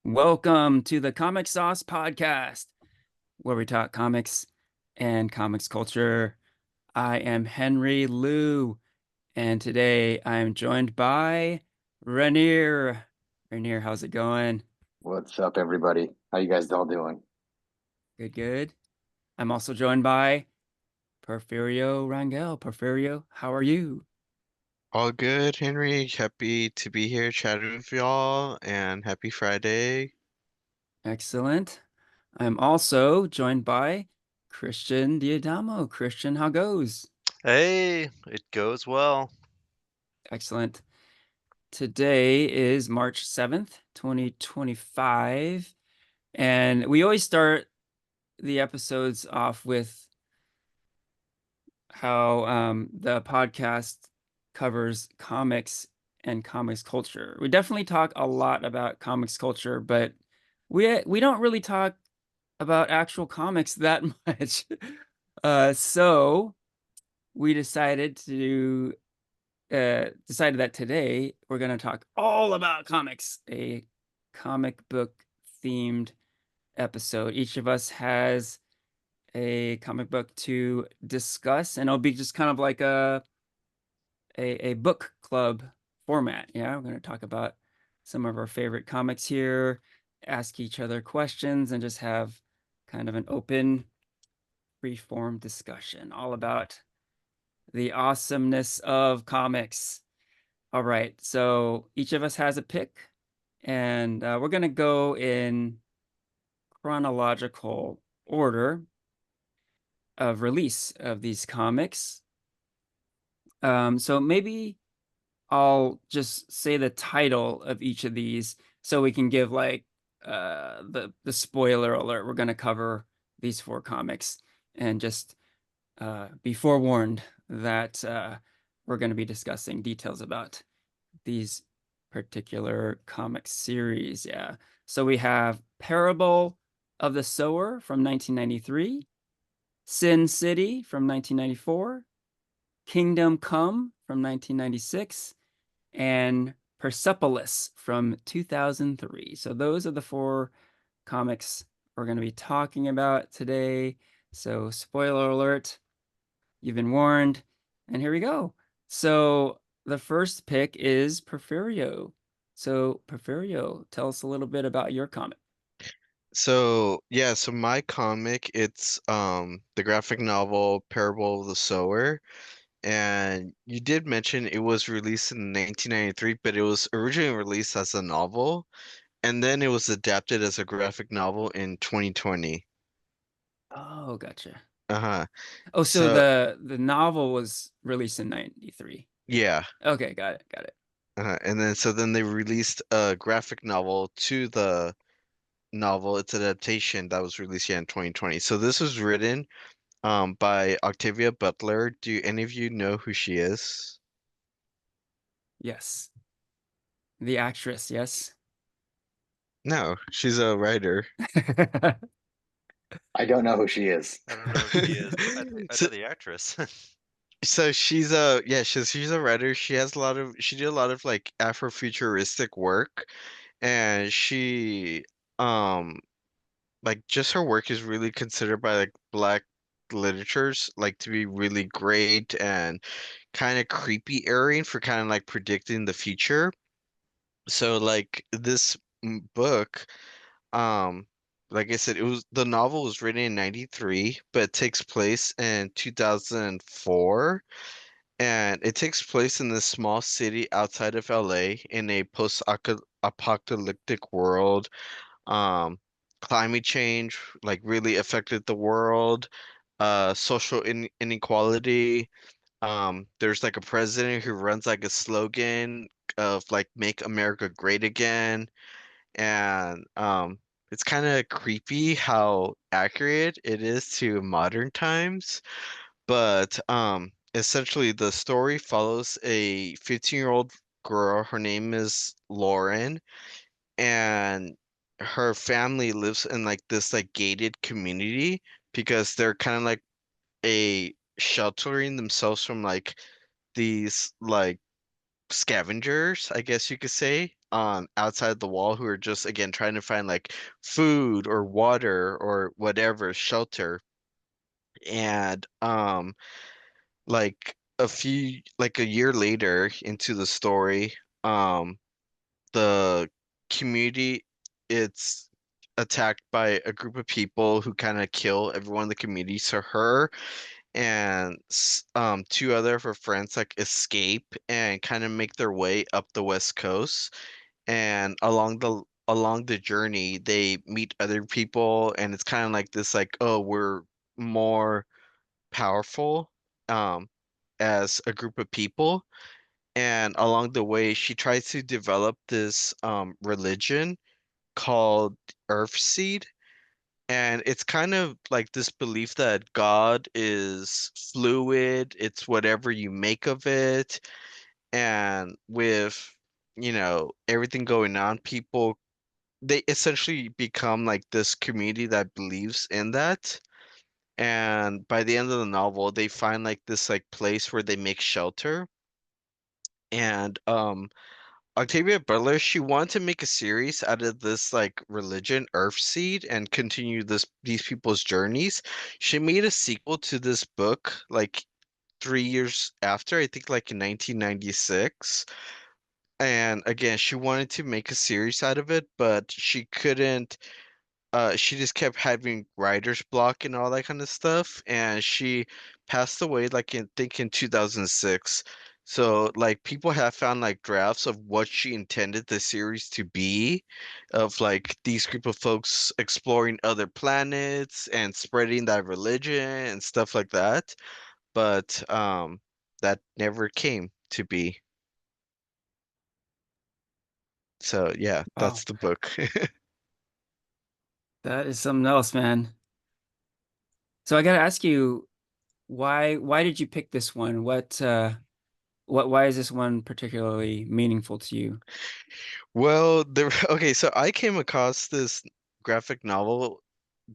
Welcome to the Comic Sauce Podcast, where we talk comics and comics culture. I am Henry Liu, and today I am joined by Ranier. Ranier, how's it going? What's up, everybody? How you guys all doing? Good, good. I'm also joined by Porfirio Rangel. Porfirio, how are you? All good, Henry. Happy to be here chatting with y'all and happy Friday. Excellent. I'm also joined by Christian Diadamo. Christian, how goes? Hey, it goes well. Excellent. Today is March 7th, 2025, and we always start the episodes off with how the podcast covers comics and comics culture. We definitely talk a lot about comics culture, but we don't really talk about actual comics that much. So we decided that today we're going to talk all about comics, a comic book themed episode. Each of us has a comic book to discuss, and it'll be just kind of like a book club format. Yeah, we're going to talk about some of our favorite comics here, ask each other questions, and just have kind of an open, free-form discussion all about the awesomeness of comics. All right, so each of us has a pick, and we're going to go in chronological order of release of these comics. So maybe I'll just say the title of each of these so we can give like the spoiler alert. We're going to cover these four comics and just be forewarned that we're going to be discussing details about these particular comic series. Yeah. So we have Parable of the Sower from 1993, Sin City from 1994, Kingdom Come from 1996, and Persepolis from 2003. So those are the four comics we're going to be talking about today. So spoiler alert, you've been warned. And here we go. So the first pick is Porfirio. So Porfirio, tell us a little bit about your comic. So my comic, it's the graphic novel Parable of the Sower. And you did mention it was released in 1993, but it was originally released as a novel, and then it was adapted as a graphic novel in 2020. Oh, gotcha. Uh-huh. Oh, so So the novel was released in 93. yeah. Okay, got it, got it. And then so then they released a graphic novel to the novel. It's an adaptation that was released in 2020. So this was written by Octavia Butler. Do any of you know who she is? Yes. The actress, yes. No, she's a writer. I don't know who she is. I don't know who she is, but I So know the actress. so she's a yeah, she's a writer. She did a lot of like Afrofuturistic work, and she um like just her work is really considered by like black literatures like to be really great and kind of creepy airing for kind of like predicting the future. So like this book, um, like I said, it was the novel was written in 93, but it takes place in 2004, and it takes place in this small city outside of LA in a post-apocalyptic world. Um, Climate change like really affected the world, social inequality. There's like a president who runs like a slogan of like "Make America Great Again," and it's kind of creepy how accurate it is to modern times. But essentially, the story follows a 15-year-old girl. Her name is Lauren, and her family lives in like this like gated community because they're kind of like a sheltering themselves from like these like scavengers, I guess you could say, outside the wall who are just again trying to find like food or water or whatever, shelter. And like a year later into the story, um the community it's attacked by a group of people who kind of kill everyone in the community. So her and two other of her friends like escape and kind of make their way up the west coast, and along the journey they meet other people, and it's kind of like this like, oh, we're more powerful um as a group of people. And along the way she tries to develop this religion called Earthseed. And it's kind of like this belief that God is fluid, it's whatever you make of it. And with, everything going on, people, they essentially become like this community that believes in that. And by the end of the novel, they find like this like place where they make shelter. And Octavia Butler, she wanted to make a series out of this like religion, Earthseed, and continue these people's journeys. She made a sequel to this book like 3 years after, I think like in 1996. And again, she wanted to make a series out of it, but she couldn't. She just kept having writer's block and all that kind of stuff, and she passed away like in think in 2006. So like people have found like drafts of what she intended the series to be, of like these group of folks exploring other planets and spreading that religion and stuff like that. But that never came to be. So yeah, Wow, that's the book. that is something else, man. So I gotta ask you, why did you pick this one? Why is this one particularly meaningful to you? Well, there okay, so I came across this graphic novel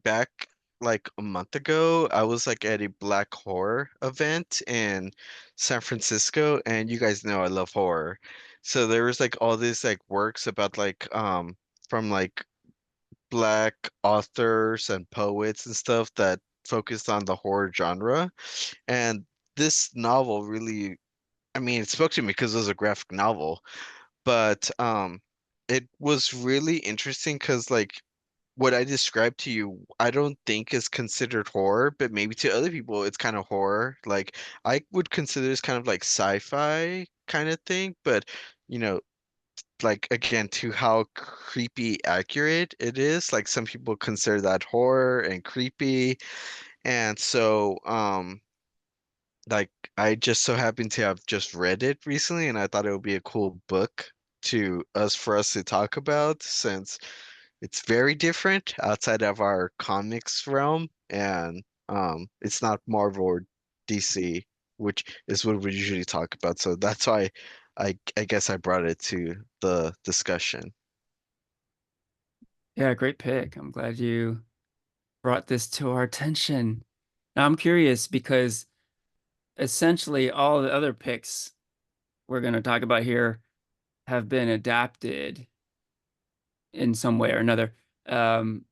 back like a month ago. I was like at a black horror event in San Francisco, and you guys know I love horror. So there was like all these like works about like from like black authors and poets and stuff that focused on the horror genre. And this novel really, I mean, it spoke to me because it was a graphic novel, but it was really interesting because like what I described to you, I don't think is considered horror, but maybe to other people it's kind of horror. Like I would consider this kind of like sci-fi kind of thing, but you know, like again, to how creepy accurate it is. Like some people consider that horror and creepy. And so like I just so happened to have just read it recently, and I thought it would be a cool book for us to talk about, since it's very different outside of our comics realm, and it's not Marvel or DC, which is what we usually talk about. So that's why I guess I brought it to the discussion. Yeah, great pick. I'm glad you brought this to our attention. Now I'm curious because essentially all the other picks we're going to talk about here have been adapted in some way or another. Um,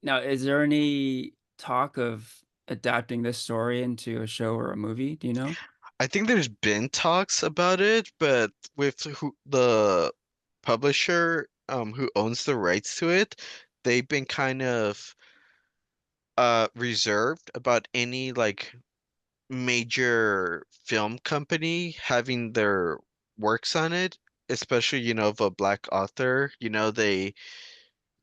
Now, is there any talk of adapting this story into a show or a movie? Do you know? I think there's been talks about it, but with the publisher who owns the rights to it, they've been kind of reserved about any like major film company having their works on it, especially, of a black author. They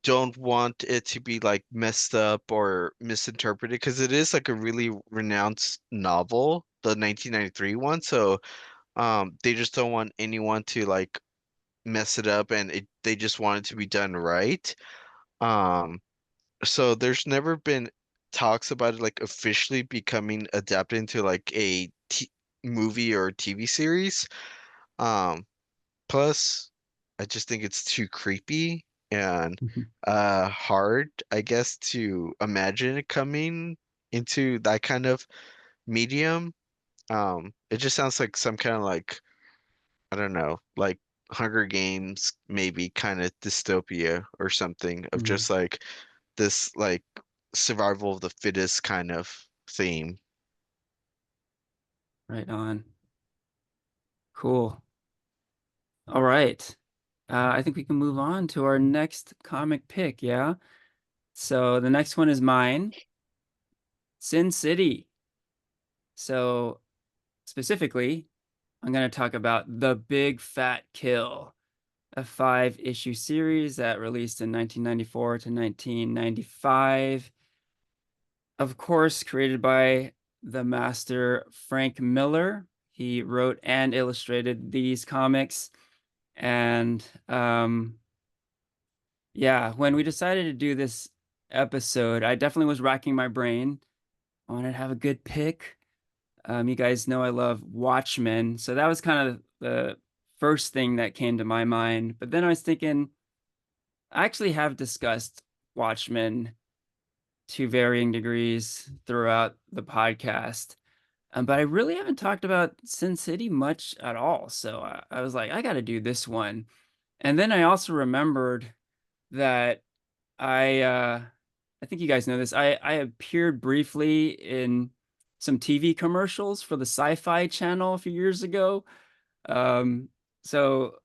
don't want it to be like messed up or misinterpreted because it is like a really renowned novel, the 1993 one. So they just don't want anyone to like mess it up, and they just want it to be done right. Um, so there's never been talks about it like officially becoming adapted into like a t movie or TV series. Um, Plus, I just think it's too creepy and Mhm. hard, I guess, to imagine it coming into that kind of medium. It just sounds like some kind of like I don't know, like Hunger Games, maybe kind of dystopia or something of Mm, just like this like survival of the fittest kind of theme. right on. Cool. All right. I think we can move on to our next comic pick, yeah? So the next one is mine, Sin City. So specifically, I'm going to talk about The Big Fat Kill, a 5-issue series that released in 1994 to 1995. Of course, created by the master Frank Miller. He wrote and illustrated these comics. And yeah, when we decided to do this episode, I definitely was racking my brain. I wanted to have a good pick. You guys know I love Watchmen, so that was kind of the first thing that came to my mind. But then I was thinking, I actually have discussed Watchmen to varying degrees throughout the podcast, but I really haven't talked about Sin City much at all. So I was like, I got to do this one. And then I also remembered that I think you guys know this. I appeared briefly in some TV commercials for the Sci-Fi Channel a few years ago. Um, so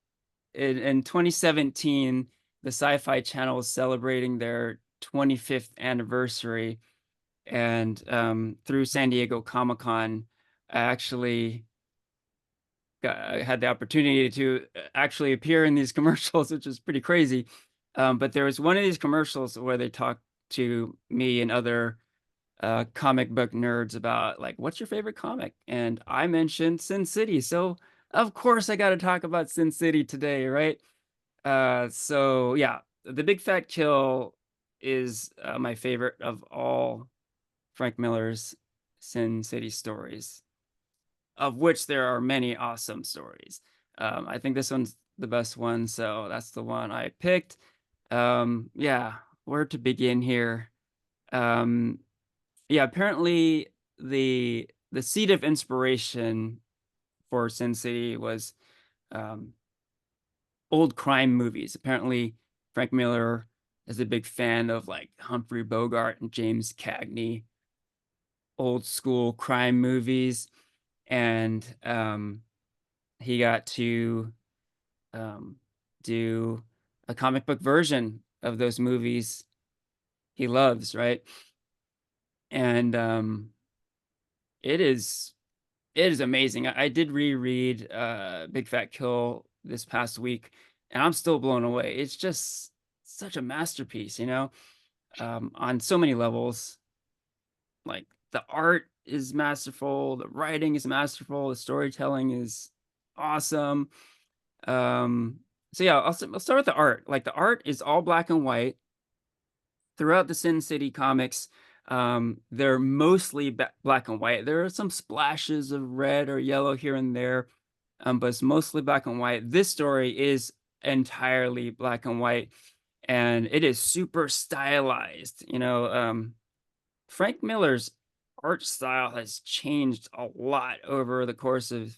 in 2017, the Sci-Fi Channel was celebrating their 25th anniversary, and through San Diego Comic-Con, I actually had the opportunity to actually appear in these commercials, which is pretty crazy. But there was one of these commercials where they talked to me and other comic book nerds about like, what's your favorite comic? And I mentioned Sin City. So of course I got to talk about Sin City today, right? So yeah, The Big Fat Kill is my favorite of all Frank Miller's Sin City stories, of which there are many awesome stories. I think this one's the best one, so that's the one I picked. Yeah, where to begin here? Um, yeah, apparently the seed of inspiration for Sin City was um, old crime movies. Apparently, Frank Miller is a big fan of like Humphrey Bogart and James Cagney, old school crime movies, and he got to um, do a comic book version of those movies he loves, right? And it is it is amazing. I did reread Big Fat Kill this past week, and I'm still blown away. It's just such a masterpiece, on so many levels. Like the art is masterful, the writing is masterful, the storytelling is awesome. Um, so yeah, I'll start with the art. Like the art is all black and white throughout the Sin City comics. They're mostly black and white. There are some splashes of red or yellow here and there, but it's mostly black and white. This story is entirely black and white, and it is super stylized. Frank Miller's art style has changed a lot over the course of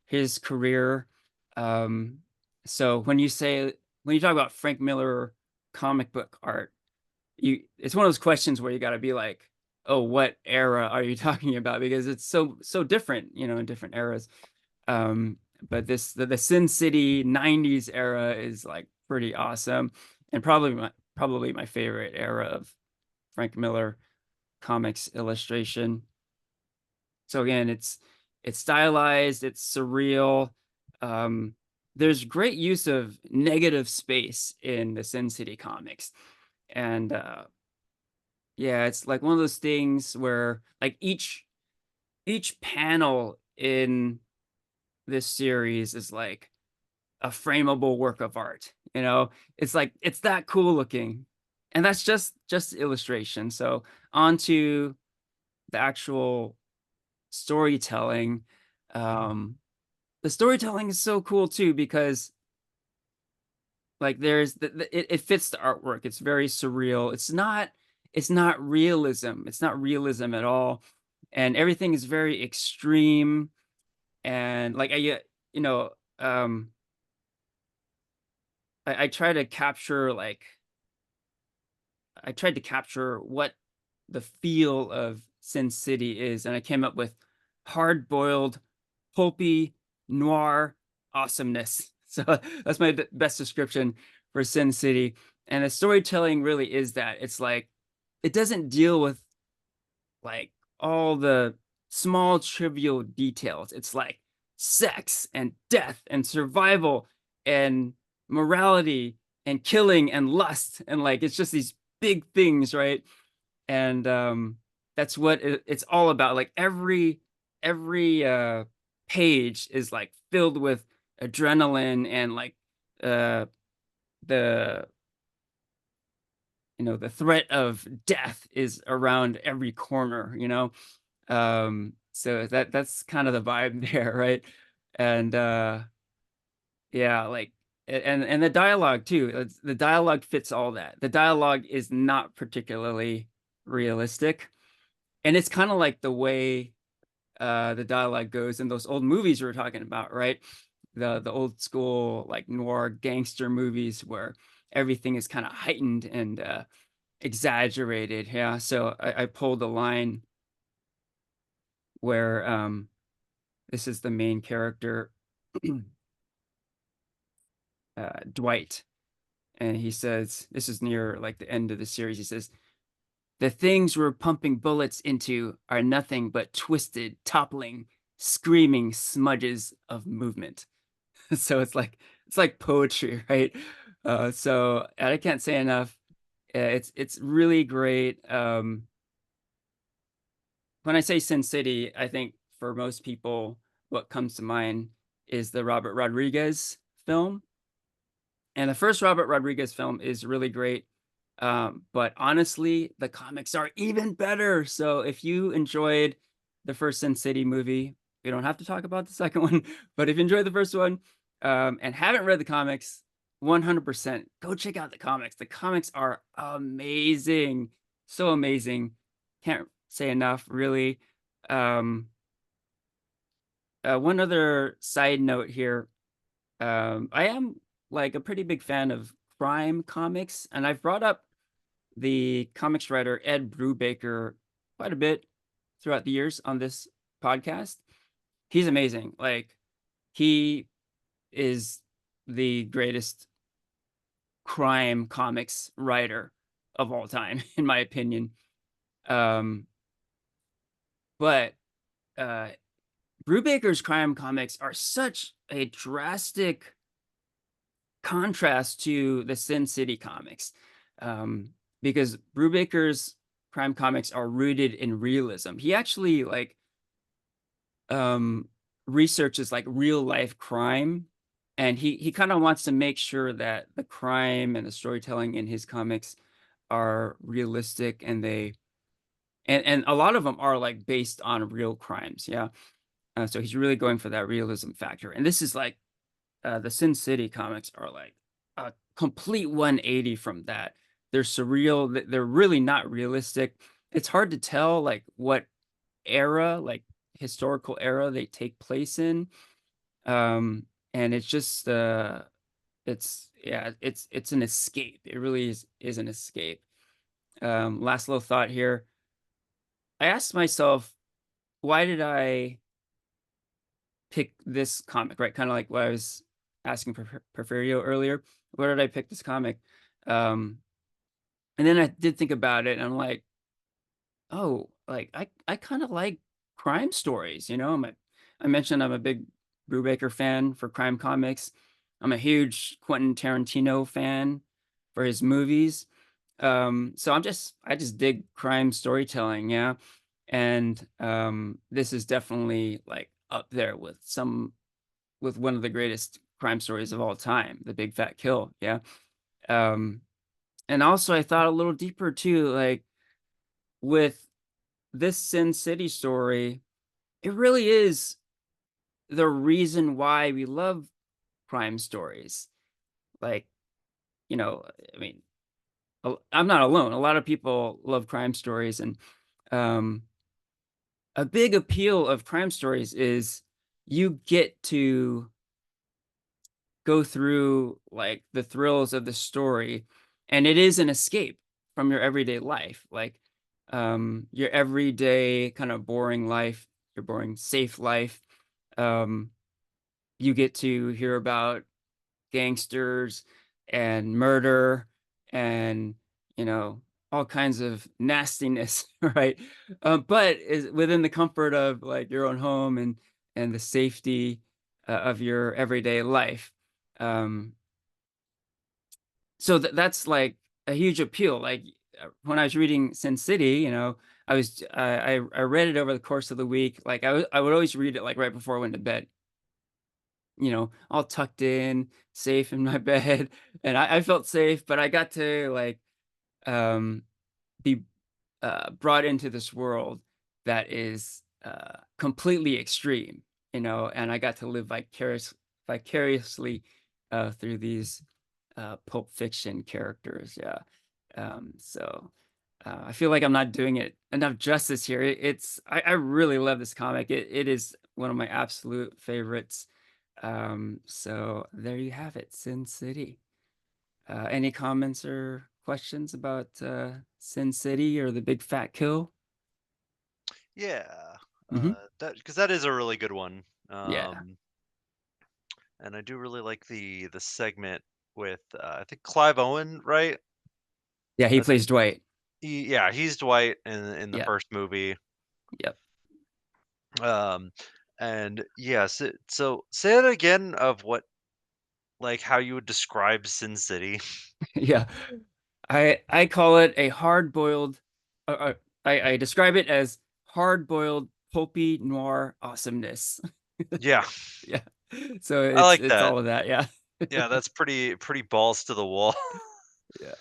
his career. Um, so when you talk about Frank Miller comic book art, it's one of those questions where you got to be like, oh, what era are you talking about? Because it's so different, in different eras. Um, but the Sin City '90s era is like pretty awesome, and probably my favorite era of Frank Miller comics illustration. So again, it's stylized, it's surreal. Um, there's great use of negative space in the Sin City comics, and yeah, it's like one of those things where like each panel in this series is like a frameable work of art. It's like it's that cool looking, and that's just illustration. So on to the actual storytelling. Um, the storytelling is so cool too because like there's it fits the artwork. It's very surreal. It's not realism. It's not realism at all, and everything is very extreme. And like I you know I try to capture like I tried to capture what the feel of Sin City is, and I came up with hard-boiled, pulpy, noir awesomeness. So that's my best description for Sin City. And the storytelling really is that. It's like it doesn't deal with like all the small trivial details. It's like sex and death and survival and morality and killing and lust, and like it's just these big things, right? And that's what it's all about. Like every page is like filled with adrenaline, and like uh the the threat of death is around every corner, so that's kind of the vibe there, right? And yeah, like and the dialogue too. The dialogue fits all that. The dialogue is not particularly realistic, and it's kind of like the way the dialogue goes in those old movies we were talking about, right? The old school like noir gangster movies where everything is kind of heightened and exaggerated. Yeah, so I pulled a line where this is the main character, Dwight, and he says, this is near like the end of the series. He says, "The things we're pumping bullets into are nothing but twisted, toppling, screaming smudges of movement." So it's like poetry, right? So I can't say enough. It's really great. When I say Sin City, I think for most people, what comes to mind is the Robert Rodriguez film. And the first Robert Rodriguez film is really great. But honestly, the comics are even better. So if you enjoyed the first Sin City movie, we don't have to talk about the second one, but if you enjoyed the first one and haven't read the comics, 100% go check out the comics. The comics are amazing. So amazing. Can't say enough, really. Um, one other side note here. I am like a pretty big fan of crime comics, and I've brought up the comics writer Ed Brubaker quite a bit throughout the years on this podcast. He's amazing. Like he is the greatest crime comics writer of all time, in my opinion. Um, but uh, Brubaker's crime comics are such a drastic contrast to the Sin City comics, because Brubaker's crime comics are rooted in realism. He actually like um, researches like real life crime, and he kind of wants to make sure that the crime and the storytelling in his comics are realistic, and and a lot of them are like based on real crimes. Yeah, so he's really going for that realism factor, and this is like the Sin City comics are like a complete 180 from that. They're surreal. They're really not realistic. It's hard to tell like what era, like historical era they take place in. And it's just it's yeah, it's an escape. It really is an escape. Last little thought here. I asked myself, why did I pick this comic, right? Kind of like what I was asking for Porfirio earlier. Where did I pick this comic? Um, and then I did think about it, and I'm like, oh, like I kind of like crime stories, I mentioned I'm a big Brubaker fan for crime comics. I'm a huge Quentin Tarantino fan for his movies. So I just dig crime storytelling, yeah. And this is definitely like up there with one of the greatest crime stories of all time, The Big Fat Kill, yeah. Um, and also I thought a little deeper too, like with this Sin City story, it really is the reason why we love crime stories. Like, you know, I mean, I'm not alone. A lot of people love crime stories, and um, a big appeal of crime stories is you get to go through like the thrills of the story, and it is an escape from your everyday life, like your everyday kind of boring life, your boring safe life. Um, you get to hear about gangsters and murder and you know all kinds of nastiness, right? But is within the comfort of like your own home and the safety of your everyday life. um so that's like a huge appeal. Like when I was reading Sin City, I read it over the course of the week. Like I would always read it like right before I went to bed, all tucked in, safe in my bed. And I felt safe, but I got to like um, be brought into this world that is completely extreme, and I got to live vicariously through these Pulp Fiction characters. Yeah. I feel like I'm not doing it enough justice here. I really love this comic. It is one of my absolute favorites. So there you have it, Sin City. Any comments or questions about Sin City or the Big Fat Kill? Yeah, Hmm. that because that is a really good one. Yeah, And I do really like the segment with I think Clive Owen, right? yeah, he That's plays Dwight. yeah, he's Dwight in the Yeah, first movie. yep. Um, and yes, so say it again of what like how you would describe Sin City. Yeah. I call it a hard-boiled. Uh, uh, I describe it as hard-boiled pulpy noir awesomeness. Yeah, Yeah. So I like it's that. all of that. Yeah. Yeah, that's pretty balls to the wall. Yeah.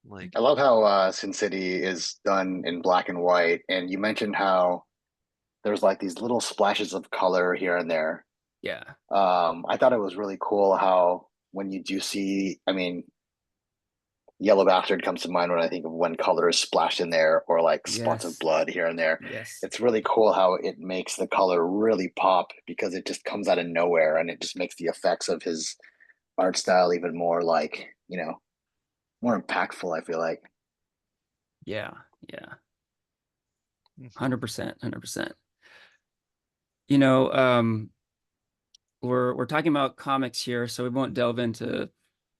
Like, I love how Sin City is done in black and white, and you mentioned how there's like these little splashes of color here and there. Yeah. I thought it was really cool how when you do see, I mean, Yellow Bastard comes to mind when I think of when color is splashed in there or like spots of Yes. blood here and there. Yes. It's really cool how it makes the color really pop because it just comes out of nowhere and it just makes the effects of his art style even more like, more impactful, I feel like. Yeah. Yeah. mhm. 100%. 100%. You know, we're talking about comics here, so we won't delve into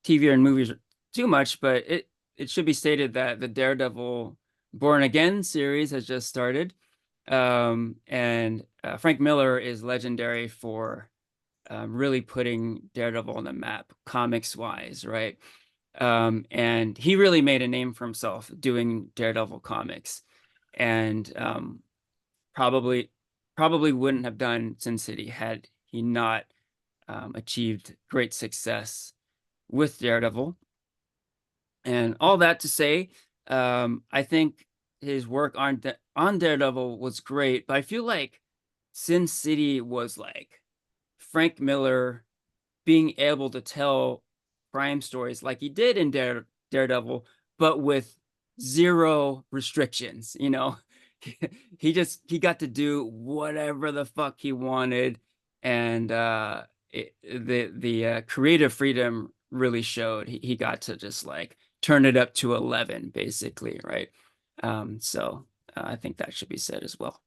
TV and movies too much, but it should be stated that the Daredevil Born Again series has just started. And Frank Miller is legendary for really putting Daredevil on the map, comics wise, right? And he really made a name for himself doing Daredevil comics, and probably probably wouldn't have done Sin City had he not achieved great success with Daredevil. And all that to say, I think his work on Daredevil was great, but I feel like Sin City was like Frank Miller being able to tell crime stories like he did in Daredevil, but with zero restrictions. He got to do whatever the fuck he wanted, and the creative freedom really showed. He got to just like turn it up to 11, basically, right? So I think that should be said as well.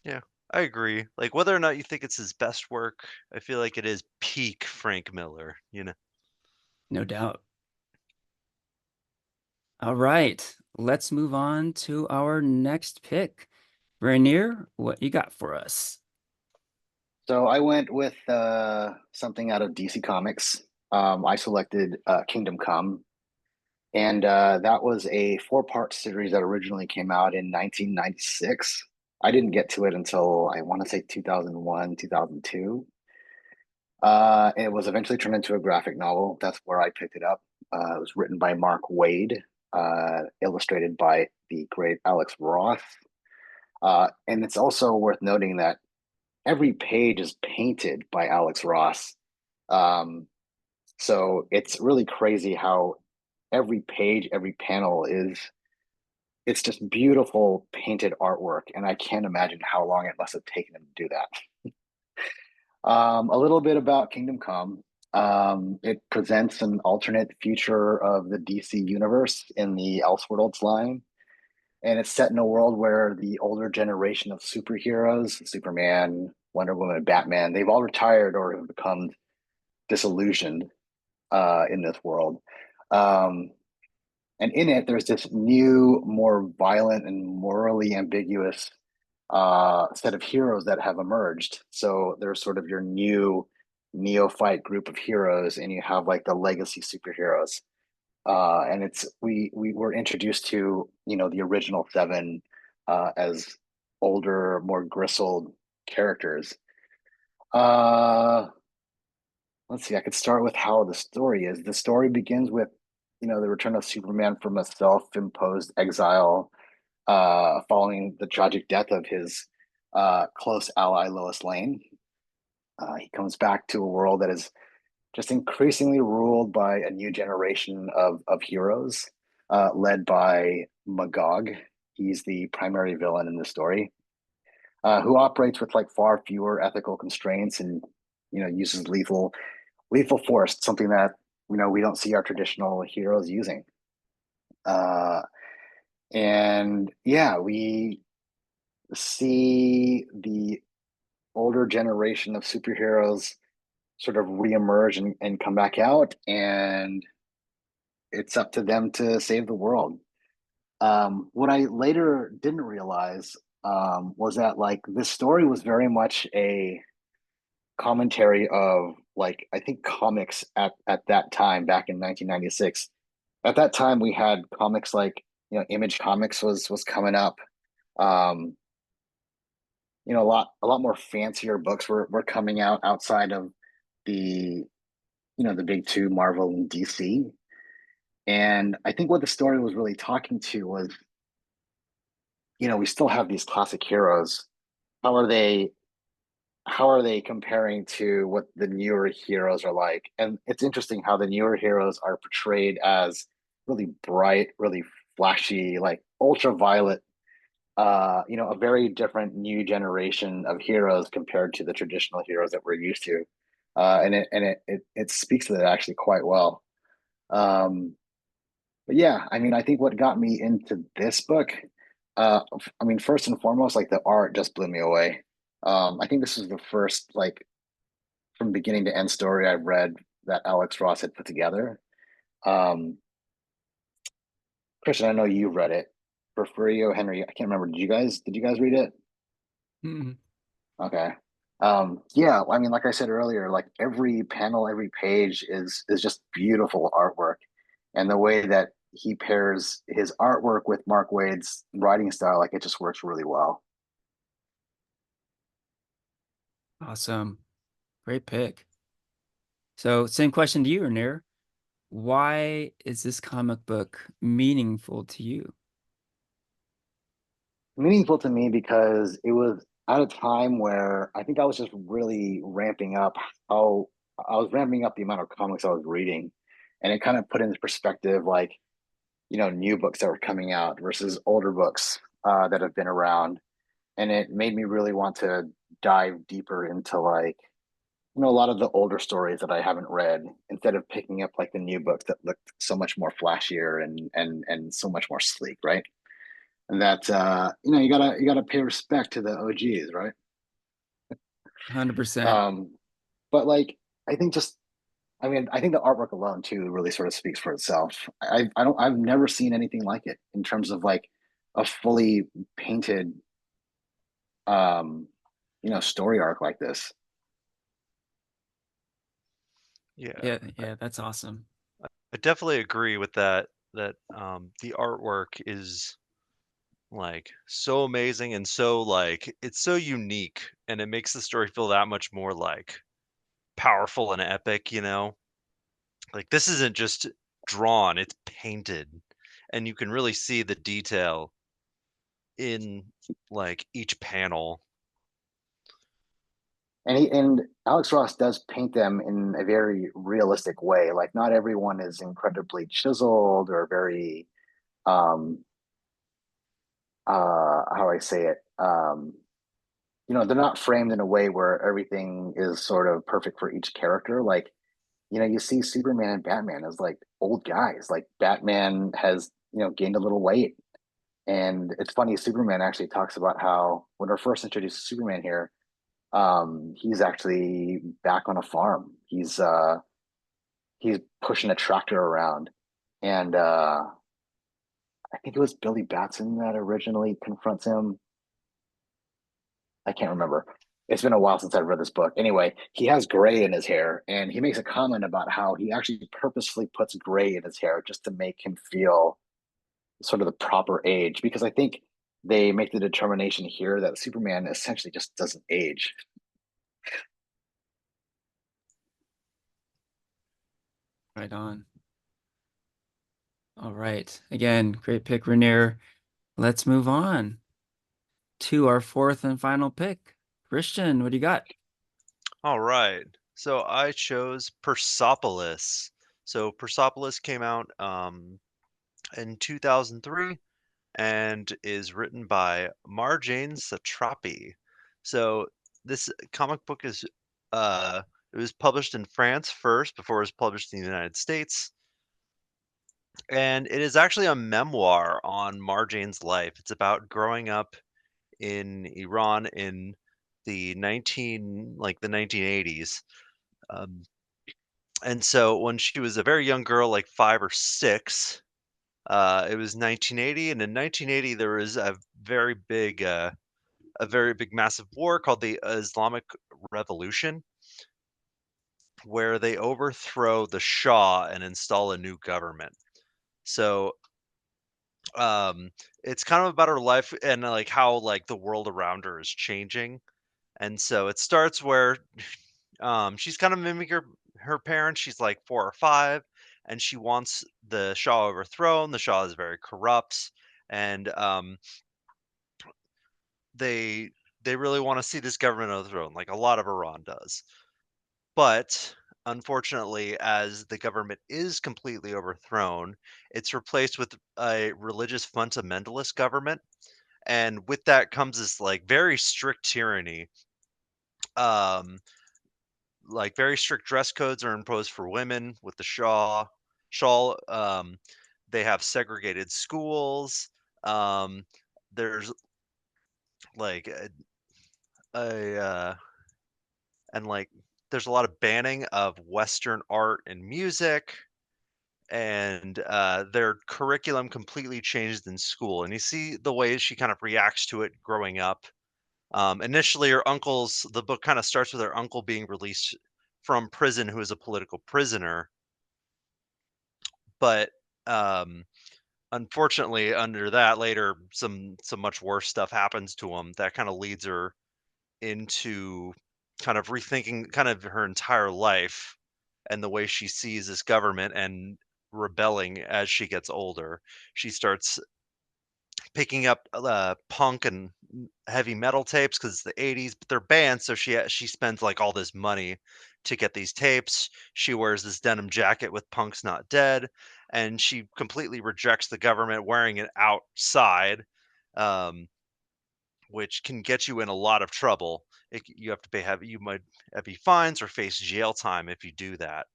Yeah, I agree. Like whether or not you think it's his best work, I feel like it is peak Frank Miller, you know. No doubt. All right, let's move on to our next pick. Ranier, what you got for us? So I went with something out of DC Comics. I selected Kingdom Come, and that was a four-part series that originally came out in 1996. I didn't get to it until I want to say 2001, 2002. It was eventually turned into a graphic novel. That's where I picked it up. It was written by Mark Waid, illustrated by the great Alex Roth. And it's also worth noting that every page is painted by Alex Ross. Um, so it's really crazy how every page, every panel it's just beautiful painted artwork. And I can't imagine how long it must have taken him to do that. A little bit about Kingdom Come. It presents an alternate future of the DC universe in the Elseworlds line. And it's set in a world where the older generation of superheroes, Superman, Wonder Woman, Batman, they've all retired or have become disillusioned in this world. Um, and in it, there's this new, more violent and morally ambiguous set of heroes that have emerged. So there's sort of your new neophyte group of heroes, and you have like the legacy superheroes. And it's we were introduced to the original seven as older, more gristled characters. Uh, let's see. I could start with how the story is. The story begins with the return of Superman from a self-imposed exile following the tragic death of his close ally Lois Lane. He comes back to a world that is just increasingly ruled by a new generation of heroes, led by Magog. He's the primary villain in the story, who operates with like far fewer ethical constraints and uses lethal force, something that we don't see our traditional heroes using. Uh, and yeah, we see the older generation of superheroes sort of reemerge and come back out, and it's up to them to save the world. What I later didn't realize was that like this story was very much a commentary of like I think comics at that time back in 1996. At that time, we had comics like Image Comics was coming up. Um, a lot more fancier books were coming out outside of the the big two, Marvel and DC. And I think what the story was really talking to was, we still have these classic heroes. How are they how are they comparing to what the newer heroes are like? And it's interesting how the newer heroes are portrayed as really bright, really flashy, like ultraviolet, a very different new generation of heroes compared to the traditional heroes that we're used to. And it speaks to that actually quite well. But yeah, I mean, I think what got me into this book, I mean, first and foremost, like the art just blew me away. I think this was the first, like, from beginning to end story I've read that Alex Ross had put together. Um, Christian, I know you read it. Porfirio, Henry, I can't remember. Did you guys read it? Mm. Okay. Yeah, I mean, like I said earlier, like every panel, every page is just beautiful artwork. And the way that he pairs his artwork with Mark Waid's writing style, like it just works really well. Awesome. Great pick. So, same question to you, Ranier. Why is this comic book meaningful to you? Meaningful to me because it was at a time where I think I was just really ramping up how I was ramping up the amount of comics I was reading. And it kind of put into perspective like, new books that were coming out versus older books that have been around. And it made me really want to dive deeper into like a lot of the older stories that I haven't read instead of picking up like the new books that looked so much more flashier and so much more sleek, right? And that you gotta pay respect to the OGs, right? 100%. But like I think just I mean I think the artwork alone too really sort of speaks for itself. I've never seen anything like it in terms of like a fully painted story arc like this. Yeah, Yeah, that's awesome. I definitely agree with that. That the artwork is like so amazing and so like it's so unique, and it makes the story feel that much more like powerful and epic. Like this isn't just drawn; it's painted, and you can really see the detail in like each panel. And Alex Ross does paint them in a very realistic way. Like not everyone is incredibly chiseled or very how do I say it? They're not framed in a way where everything is sort of perfect for each character. Like you see Superman and Batman as like old guys. Like Batman has, gained a little weight. And it's funny, Superman actually talks about how when we're first introduced to Superman here, he's actually back on a farm. He's pushing a tractor around. And I think it was Billy Batson that originally confronts him. I can't remember. It's been a while since I've read this book. Anyway, he has gray in his hair, and he makes a comment about how he actually purposefully puts gray in his hair just to make him feel sort of the proper age. Because I think they make the determination here that Superman essentially just doesn't age. Right on. All right. Again, great pick, Ranier. Let's move on to our fourth and final pick. Christian, what do you got? All right. So I chose Persepolis. So Persepolis came out in 2003 and is written by Marjane Satrapi. So this comic book is it was published in France first before it was published in the United States. And it is actually a memoir on Marjane's life. It's about growing up in Iran in the 1980s. Um, and so when she was a very young girl, like 5 or 6, it was 1980, and in 1980 there was a very big, massive war called the Islamic Revolution, where they overthrow the Shah and install a new government. So um, it's kind of about her life and like how like the world around her is changing. And so it starts where she's kind of mimicking her parents. She's like 4 or 5, and she wants the Shah overthrown. The Shah is very corrupt, and they they really want to see this government overthrown, like a lot of Iran does. But unfortunately, as the government is completely overthrown, it's replaced with a religious fundamentalist government, and with that comes this like very strict tyranny. Um, like very strict dress codes are imposed for women with the shawl. They have segregated schools. Um, there's like a and like there's a lot of banning of Western art and music, and their curriculum completely changed in school. And you see the way she kind of reacts to it growing up. Initially, the book kind of starts with her uncle being released from prison, who is a political prisoner, but um, unfortunately, under that later, some much worse stuff happens to him that kind of leads her into kind of rethinking kind of her entire life and the way she sees this government and rebelling as she gets older. She starts picking up punk and heavy metal tapes because it's the 80s, but they're banned. So she spends like all this money to get these tapes. She wears this denim jacket with "Punk's Not Dead," and she completely rejects the government wearing it outside, um, which can get you in a lot of trouble. You have to pay heavy. You might be fines or face jail time if you do that.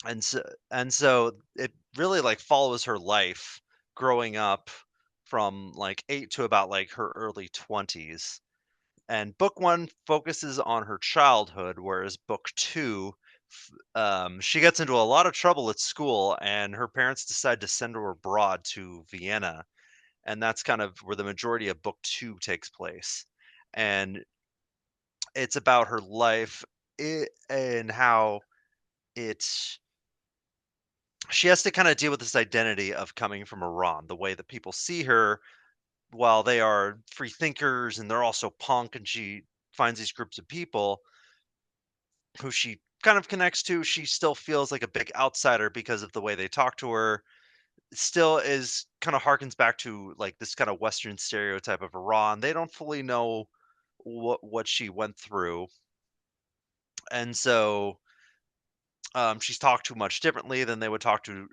And so it really like follows her life growing up from like 8 to about like her early 20s. And book 1 focuses on her childhood, whereas book 2 she gets into a lot of trouble at school, and her parents decide to send her abroad to Vienna, and that's kind of where the majority of book 2 takes place. And it's about her life, and how it's she has to kind of deal with this identity of coming from Iran, the way that people see her. While they are free thinkers and they're also punk, and she finds these groups of people who she kind of connects to, she still feels like a big outsider because of the way they talk to her. Still is kind of harkens back to like this kind of Western stereotype of Iran. They don't fully know what she went through, and so she's talked to much differently than they would talk to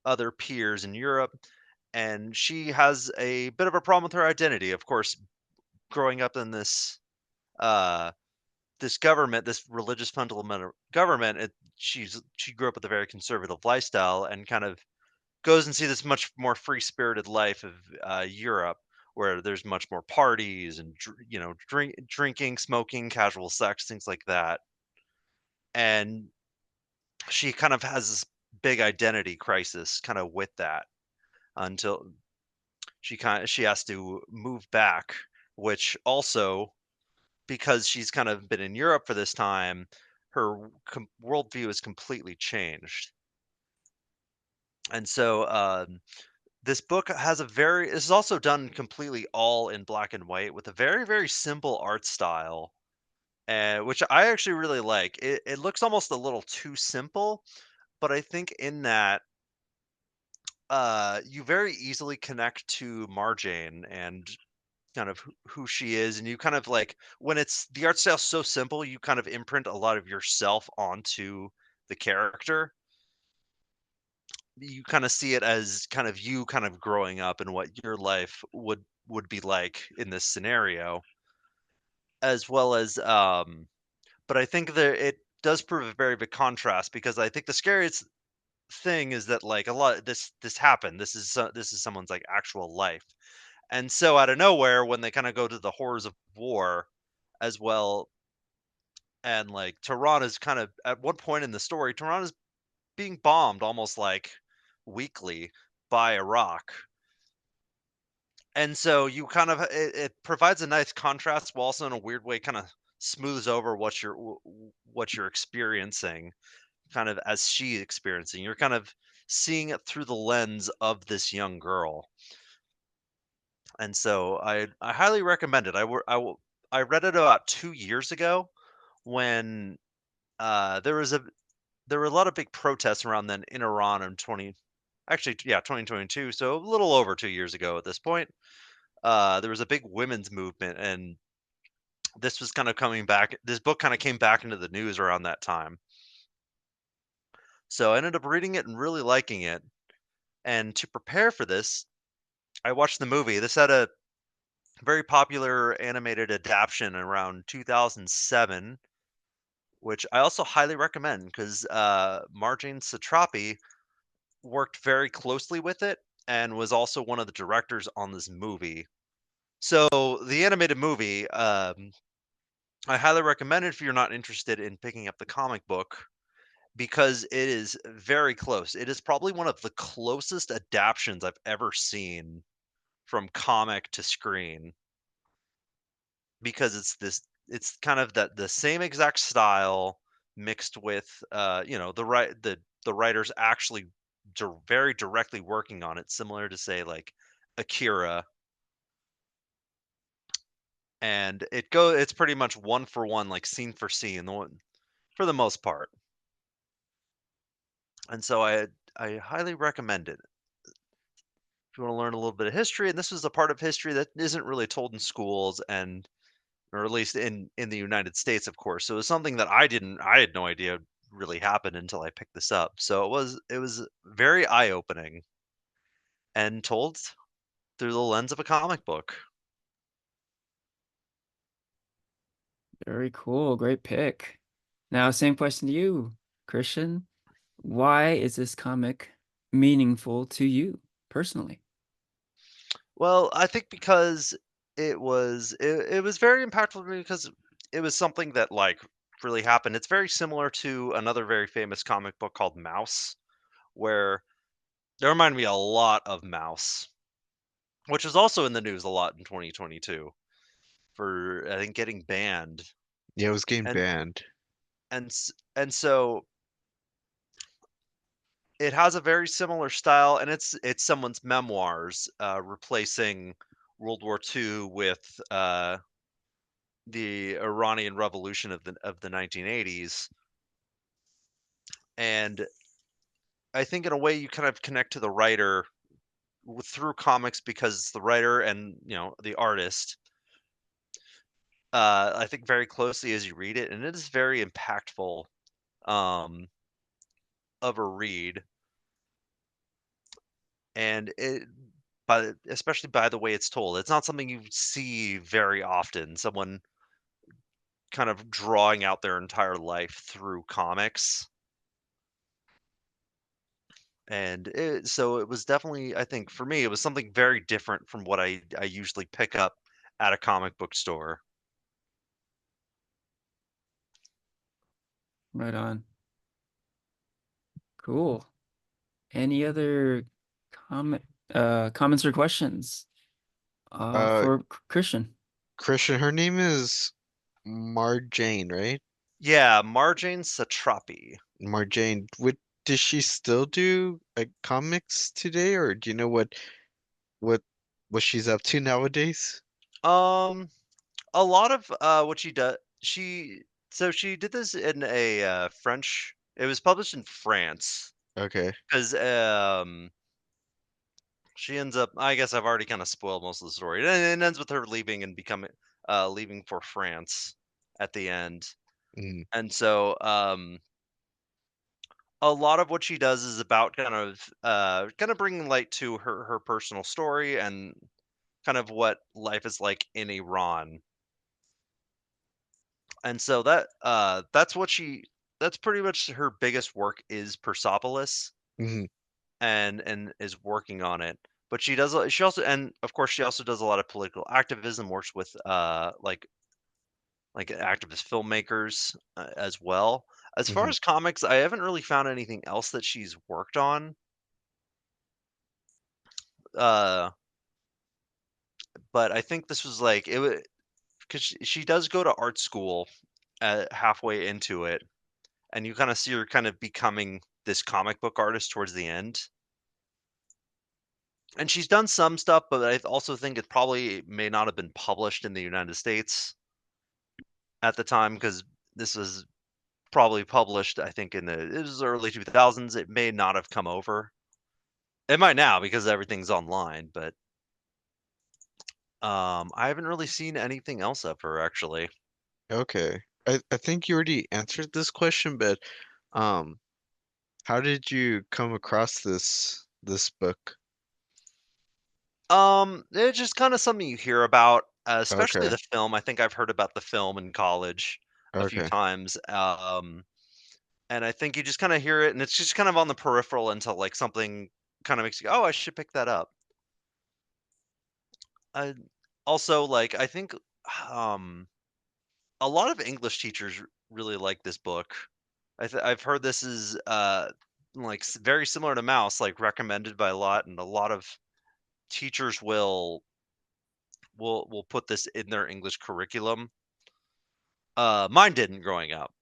other peers in Europe. And she has a bit of a problem with her identity. Of course, growing up in this uh, this government, this religious fundamental government, she grew up with a very conservative lifestyle and kind of goes and see this much more free-spirited life of Europe, where there's much more parties and drinking, smoking, casual sex, things like that. And she kind of has this big identity crisis, kind of with that, until she has to move back, which also because she's kind of been in Europe for this time, her worldview is completely changed. And so this book has this is also done completely all in black and white with a very, very simple art style, which I actually really like. It looks almost a little too simple, but I think in that you very easily connect to Marjane and kind of who she is, and you kind of like when it's the art style's so simple, you kind of imprint a lot of yourself onto the character. You kind of see it as kind of you kind of growing up and what your life would be like in this scenario, as well as but I think that it does prove a very big contrast because I think the scariest thing is that like a lot this happened. This is someone's like actual life. And so out of nowhere, when they kind of go to the horrors of war as well, and like Tehran is kind of at one point in the story, Tehran is being bombed almost like weekly by Iraq. And so you kind of it provides a nice contrast while also in a weird way kind of smooths over what you're experiencing kind of as she experiencing. You're kind of seeing it through the lens of this young girl. And so I highly recommend it. I read it about 2 years ago when there was a there were a lot of big protests around then in Iran in 2022, so a little over 2 years ago at this point. There was a big women's movement, and this book kinda came back into the news around that time. So I ended up reading it and really liking it, and to prepare for this, I watched the movie. This had a very popular animated adaptation around 2007, which I also highly recommend because Marjane Satrapi worked very closely with it and was also one of the directors on this movie. So the animated movie, I highly recommend it if you're not interested in picking up the comic book because it is very close. It is probably one of the closest adaptions I've ever seen from comic to screen because it's kind of that the same exact style mixed with the writers actually very directly working on it, similar to say like Akira, and it's pretty much one for one, like scene for scene, the one for the most part. And so I highly recommend it if you want to learn a little bit of history. And this is a part of history that isn't really told in schools, and or at least in the United States, of course. So it was something that I had no idea really happened until I picked this up. So it was very eye opening and told through the lens of a comic book. Very cool. Great pick. Now, same question to you, Christian. Why is this comic meaningful to you personally? Well, I think because it was very impactful to me because it was something that like really happened. It's very similar to another very famous comic book called Mouse, where they remind me a lot of Mouse, which was also in the news a lot in 2022 for I think getting banned. Yeah, it was getting And banned. and so it has a very similar style, and it's someone's memoirs, replacing World War II with the Iranian Revolution of the 1980s. And I think in a way you kind of connect to the writer through comics because it's the writer and the artist. I think very closely as you read it, and it is very impactful um, of a read, and especially by the way it's told. It's not something you see very often. Someone kind of drawing out their entire life through comics. And so it was definitely, I think for me, it was something very different from what I usually pick up at a comic book store. Right on. Cool. Any other comment comments or questions Uh, for Christian? Christian, her name is Marjane, right? Yeah, Marjane Satrapi. Marjane. What does she still do like comics today, or do you know what what she's up to nowadays? Um, a lot of what she does, she did this in a French. It was published in France Okay. because she ends up. I guess I've already kind of spoiled most of the story. It ends with her leaving and becoming leaving for France at the end. Mm, And so a lot of what she does is about kind of bringing light to her personal story and kind of what life is like in Iran. And so that's pretty much her biggest work is Persepolis mhm, and is working on it. But she also, and of course she also does a lot of political activism, works with like activist filmmakers as well. As far mhm. as comics, I haven't really found anything else that she's worked on. Uh, but I think this was like it because she does go to art school halfway into it, and you kind of see her kind of becoming this comic book artist towards the end. And she's done some stuff, but I also think it probably may not have been published in the United States at the time because this was probably published, I think, in the it was early 2000s. It may not have come over. It might now because everything's online, but I haven't really seen anything else of her actually. Okay. I think you already answered this question, but um, how did you come across this book? It's just kind of something you hear about, especially Okay. the film. I think I've heard about the film in college a few Okay. times. And I think you just kind of hear it, and it's just kind of on the peripheral until like something kind of makes you go, "Oh, I should pick that up." Uh, Also, like I think um, a lot of English teachers really like this book. I've heard this is like very similar to Mouse, like recommended by a lot, and a lot of teachers will put this in their English curriculum. Mine didn't growing up.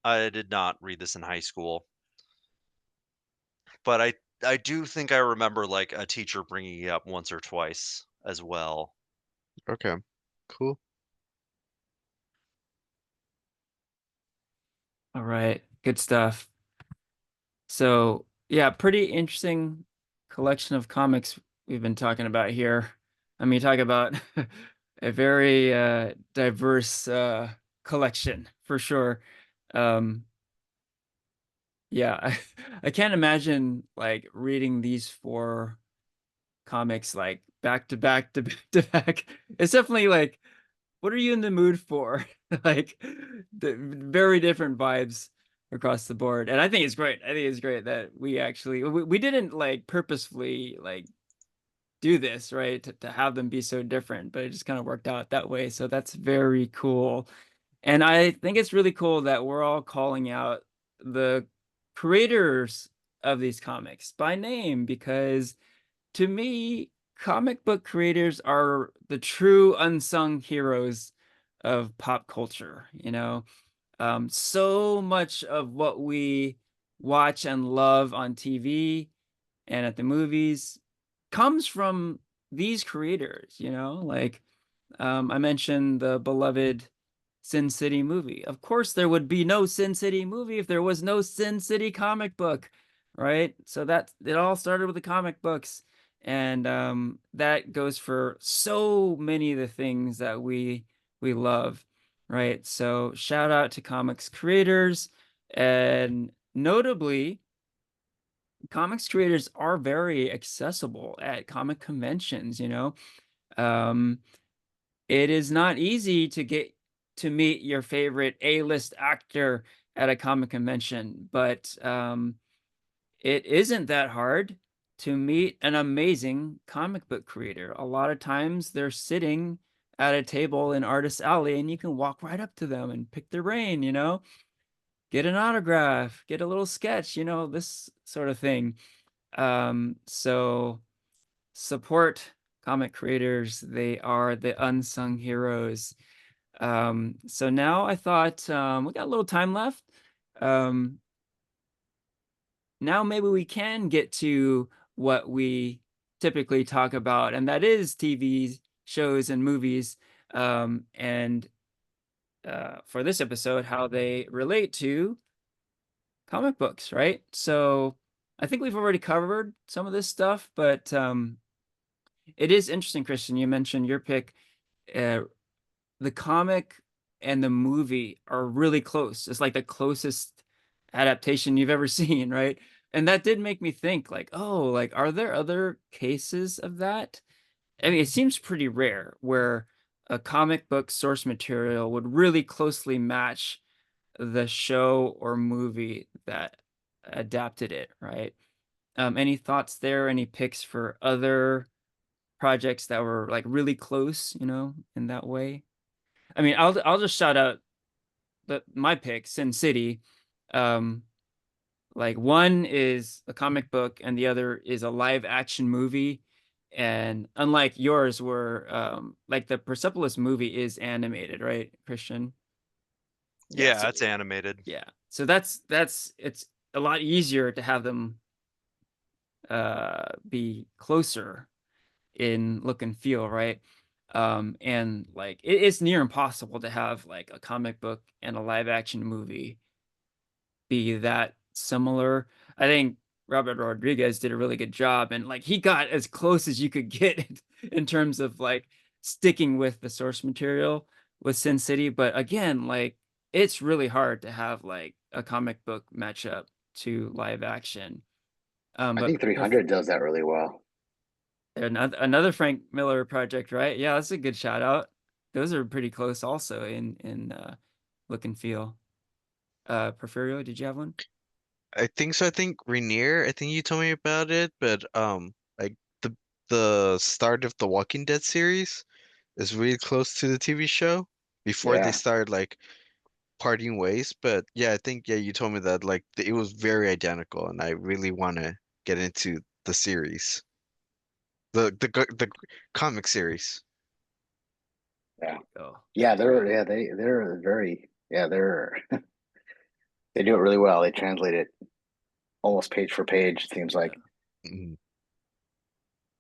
I did not read this in high school, but I do think I remember like a teacher bringing it up once or twice as well. Okay. Cool. All right, good stuff. So, yeah, pretty interesting collection of comics we've been talking about here. I mean, talk about a very diverse collection for sure. Um, yeah, I can't imagine like reading these four comics like back to back to back to back. It's definitely like, what are you in the mood for? Like the very different vibes across the board. And I think it's great. I think it's great that we didn't like purposefully like do this, right? To have them be so different, but it just kind of worked out that way. So that's very cool. And I think it's really cool that we're all calling out the creators of these comics by name because to me, comic book creators are the true unsung heroes of pop culture. So much of what we watch and love on TV and at the movies comes from these creators, like I mentioned the beloved Sin City movie. Of course, there would be no Sin City movie if there was no Sin City comic book, right? So that it all started with the comic books, and that goes for so many of the things that we love, right? So shout out to comics creators, and notably, comics creators are very accessible at comic conventions. Um, it is not easy to get to meet your favorite A-list actor at a comic convention, but it isn't that hard to meet an amazing comic book creator. A lot of times they're sitting at a table in Artist Alley and you can walk right up to them and pick their brain, get an autograph, get a little sketch, this sort of thing. So support comic creators. They are the unsung heroes. So now I thought we got a little time left. Um, Now maybe we can get to what we typically talk about, and that is TV shows and movies. And for this episode, how they relate to comic books, right? So I think we've already covered some of this stuff, but it is interesting, Christian. You mentioned your pick. Uh, the comic and the movie are really close. It's like the closest adaptation you've ever seen, right? And that did make me think, like, oh, like, are there other cases of that? I mean, it seems pretty rare where a comic book source material would really closely match the show or movie that adapted it, right? Any thoughts there? Any picks for other projects that were like really close, in that way? I mean, I'll just shout out my pick, Sin City. Um, like one is a comic book and the other is a live action movie. And unlike yours, where like the Persepolis movie is animated, right, Christian? Yeah, Yeah, so it's animated. yeah. So that's it's a lot easier to have them be closer in look and feel, right? And like it's near impossible to have like a comic book and a live action movie be that similar. I think Robert Rodriguez did a really good job, and like he got as close as you could get in terms of like sticking with the source material with Sin City. But again, like it's really hard to have like a comic book matchup to live action. I But think 300 does that really well. another Frank Miller project, right? Yeah, that's a good shout out. Those are pretty close also in look and feel. Porfirio, did you have one? I think so. I think Ranier, I think you told me about it, but like the start of the Walking Dead series is really close to the TV show before they Yeah. started like parting ways. But yeah, I think yeah, you told me that like it was very identical, and I really want to get into the series, the comic series. Yeah. Oh, Yeah, they're very they're they do it really well. They translate it almost page for page, it seems like. Mhm.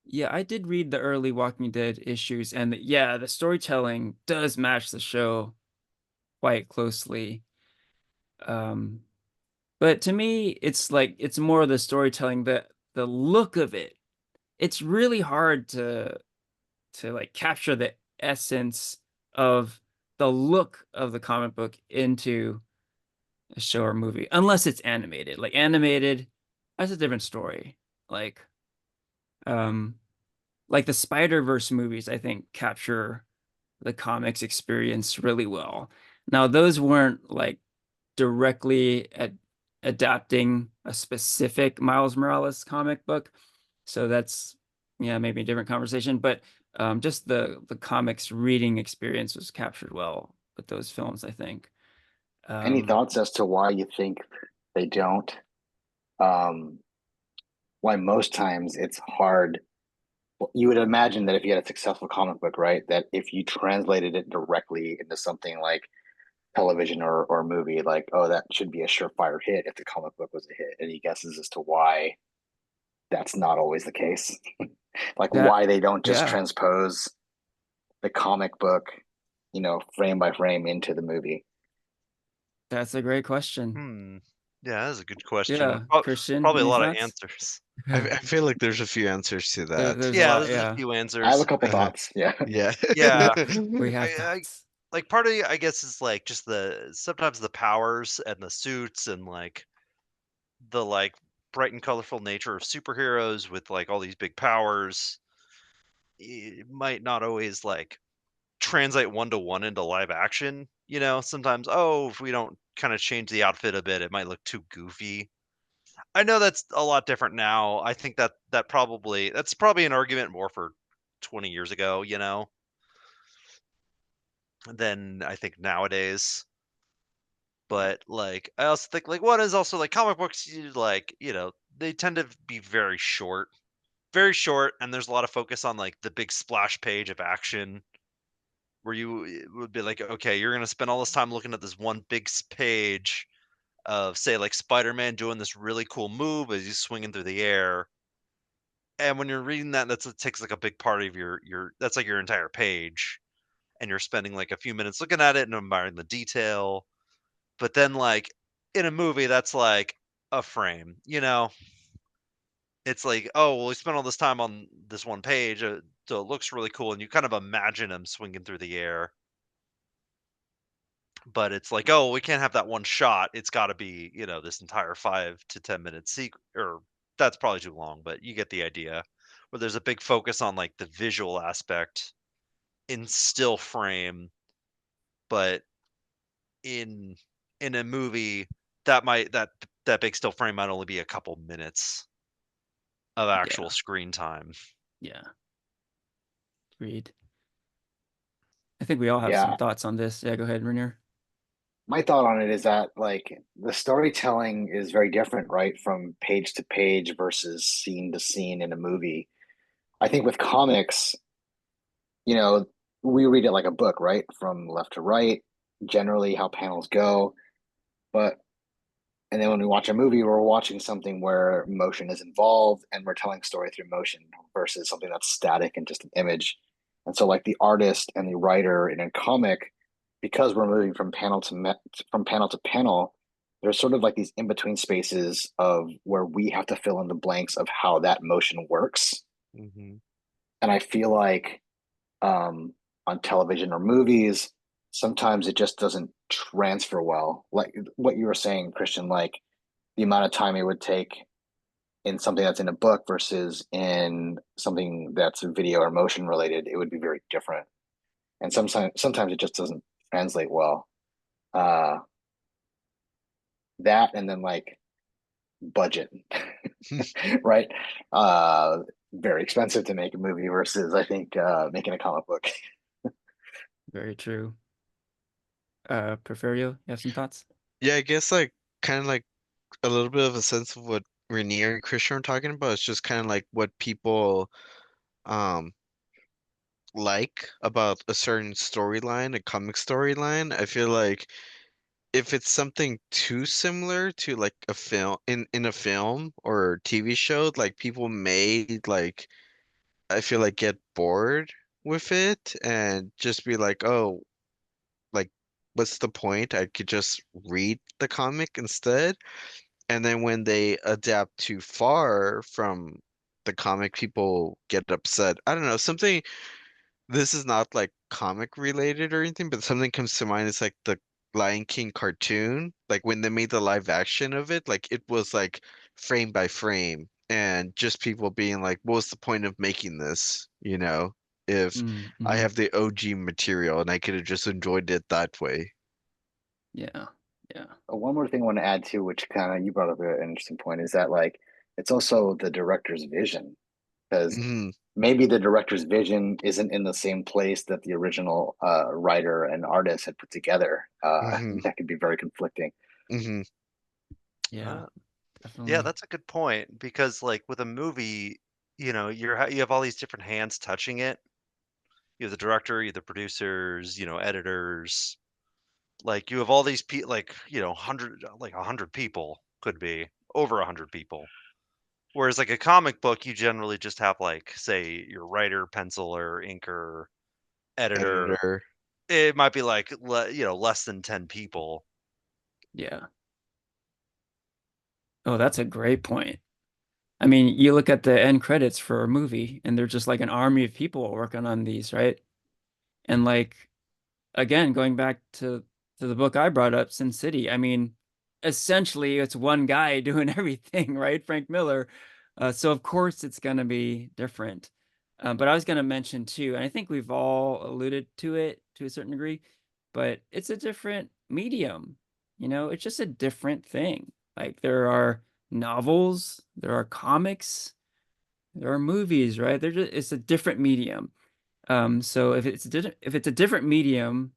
yeah, I did read the early Walking Dead issues, and yeah, the storytelling does match the show quite closely. Um, but to me, it's like it's more of the storytelling, the look of it. It's really hard to like capture the essence of the look of the comic book into a show or movie, unless it's animated. Like animated, that's a different story. Like, um, like the Spider-Verse movies, I think capture the comics experience really well. Now, those weren't like directly adapting a specific Miles Morales comic book, so that's yeah maybe a different conversation. But just the comics reading experience was captured well with those films, I think. Any Um, thoughts as to why you think they don't? Um, why most times it's hard. You would imagine that if you had a successful comic book, right, that if you translated it directly into something like television or movie, like, oh, that should be a surefire hit if the comic book was a hit. Any guesses as to why that's not always the case? Like that why they don't just yeah, transpose the comic book, frame by frame into the movie? that's a great question. Hmm. Yeah, that's a good question, and Yeah, Christian, probably a any lot of thoughts? answers. I feel like there's a few answers to that. There's a Yeah, lot. there's a Yeah, few I have a answers. couple thoughts. Yeah. Yeah. Yeah, we have I thoughts. like part of it, I guess, is like just sometimes the powers and the suits and like the like bright and colorful nature of superheroes with like all these big powers. It might not always like translate one to one into live action. You know, sometimes, oh, if we don't kind of change the outfit a bit, it might look too goofy. I know that's a lot different now. I think that's probably an argument more for 20 years ago, you know, than I think nowadays. But like, I also think like one is also like comic books, you know, they tend to be very short, and there's a lot of focus on like the big splash page of action where it would be like, okay, you're gonna spend all this time looking at this one big page of say like Spider-Man doing this really cool move as he's swinging through the air. And when you're reading that, it takes like a big part of your that's like your entire page, and you're spending like a few minutes looking at it and admiring the detail. But then like in a movie, that's like a frame, you know? It's like, oh, well, we spent all this time on this one page, so it looks really cool, and you kind of imagine him swinging through the air. But it's like, oh, we can't have that one shot. It's got to be, you know, this entire 5 to 10 minute or that's probably too long, but you get the idea. Where there's a big focus on like the visual aspect in still frame, but in in a movie that big still frame might only be a couple minutes of actual Yeah. screen time. Yeah. Agreed. I think we all have some Yeah. thoughts on this. Yeah, go ahead, Ranier. My thought on it is that like the storytelling is very different, right? From page to page versus scene to scene in a movie. I think with comics, you know, we read it like a book, right? From left to right, generally how panels go. But and then when we watch a movie, we're watching something where motion is involved and we're telling story through motion versus something that's static and just an image. And so like the artist and the writer in a comic, because we're moving from from panel to panel, there's sort of like these in between spaces of where we have to fill in the blanks of how that motion works. Hmm. And I feel like on television or movies, sometimes it just doesn't transfer well. Like what you were saying, Christian, like the amount of time it would take in something that's in a book versus in something that's video or motion related, it would be very different. And sometimes it just doesn't translate well. Uh, that and then like budget, right? Uh, Very expensive to make a movie versus I think making a comic book. Very true. Porfirio, you have some thoughts? Yeah, I guess like kind of like a little bit of a sense of what Ranier and Christian are talking about. It's just kind of like what people um like about a certain storyline, a comic storyline. I feel like if it's something too similar to like a film in a film or TV show, like people may like I feel like get bored with it and just be like, oh, like what's the point? I could just read the comic instead. And then when they adapt too far from the comic, people get upset. I don't know, something this is not like comic related or anything, but something comes to mind. It's like the Lion King cartoon. Like when they made the live action of it, like it was like frame by frame, and just people being like, "What was the point of making this?" You know, if I Mm-hmm. have the OG material and I could have just enjoyed it that way. Yeah. Yeah. One more thing I want to add to, which kind of you brought up an interesting point, is that like it's also the director's vision because Hmm. maybe the director's vision isn't in the same place that the original writer and artist had put together. Hmm. That could be very conflicting. Hmm. Yeah. Uh, yeah, Definitely. that's a good point because like with a movie, you know, you have all these different hands touching it. You have the director, you have the producers, you know, editors. Like you have all these people, like you know, 100 people could be over 100 people. Whereas like a comic book, you generally just have like say your writer, penciler, inker, editor. Editor. It might be like you know less than 10 people. Yeah. Oh, that's a great point. I mean, you look at the end credits for a movie, and they're just like an army of people working on these, right? And like again, going back to the book I brought up, Sin City. I mean, essentially, it's one guy doing everything, right? Frank Miller. So of course it's going to be different. But I was going to mention too, and I think we've all alluded to it to a certain degree, but it's a different medium. It's just a different thing. Like there are novels, there are comics, there are movies, right? It's a different medium. So if it's a different medium,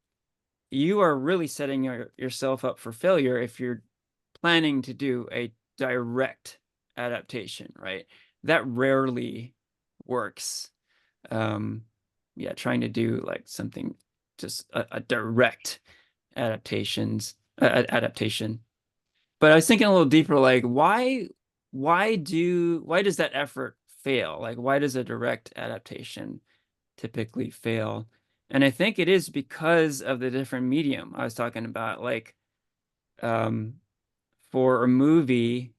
you are really setting yourself up for failure if you're planning to do a direct adaptation, right? That rarely works. Um, yeah, trying to do like something just a direct adaptation. But I was thinking a little deeper, like why does that effort fail? Like why does a direct adaptation typically fail? And I think it is because of the different medium I was talking about. Like um for a movie,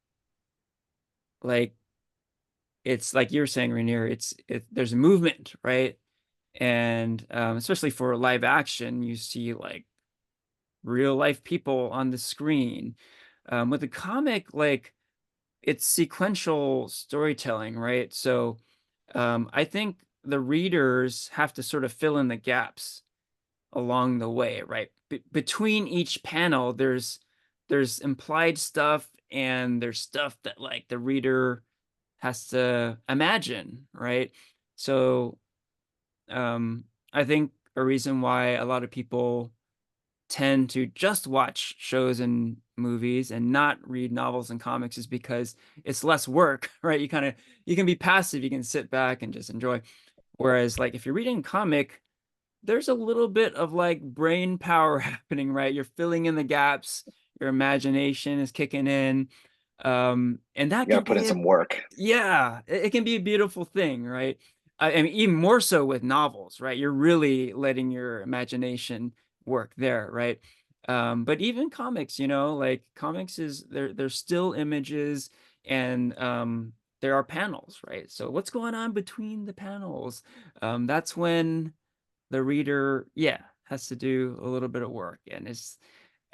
like it's like you're saying, Rainier, there's movement, right? And especially for live action, you see like real life people on the screen. With a comic, like it's sequential storytelling, right? So I think the readers have to sort of fill in the gaps along the way, right? Between each panel, there's implied stuff and there's stuff that like the reader has to imagine, right? So I think a reason why a lot of people tend to just watch shows and movies and not read novels and comics is because it's less work, right? You can be passive, you can sit back and just enjoy. Whereas like if you're reading a comic, there's a little bit of like brain power happening, right? You're filling in the gaps, your imagination is kicking in. And that You got can to put in be some work. yeah, it can be a beautiful thing, right? I mean, even more so with novels, right? You're really letting your imagination work there, right? But even comics, like comics is there's still images and there are panels, right? So what's going on between the panels? That's when the reader, yeah, has to do a little bit of work, and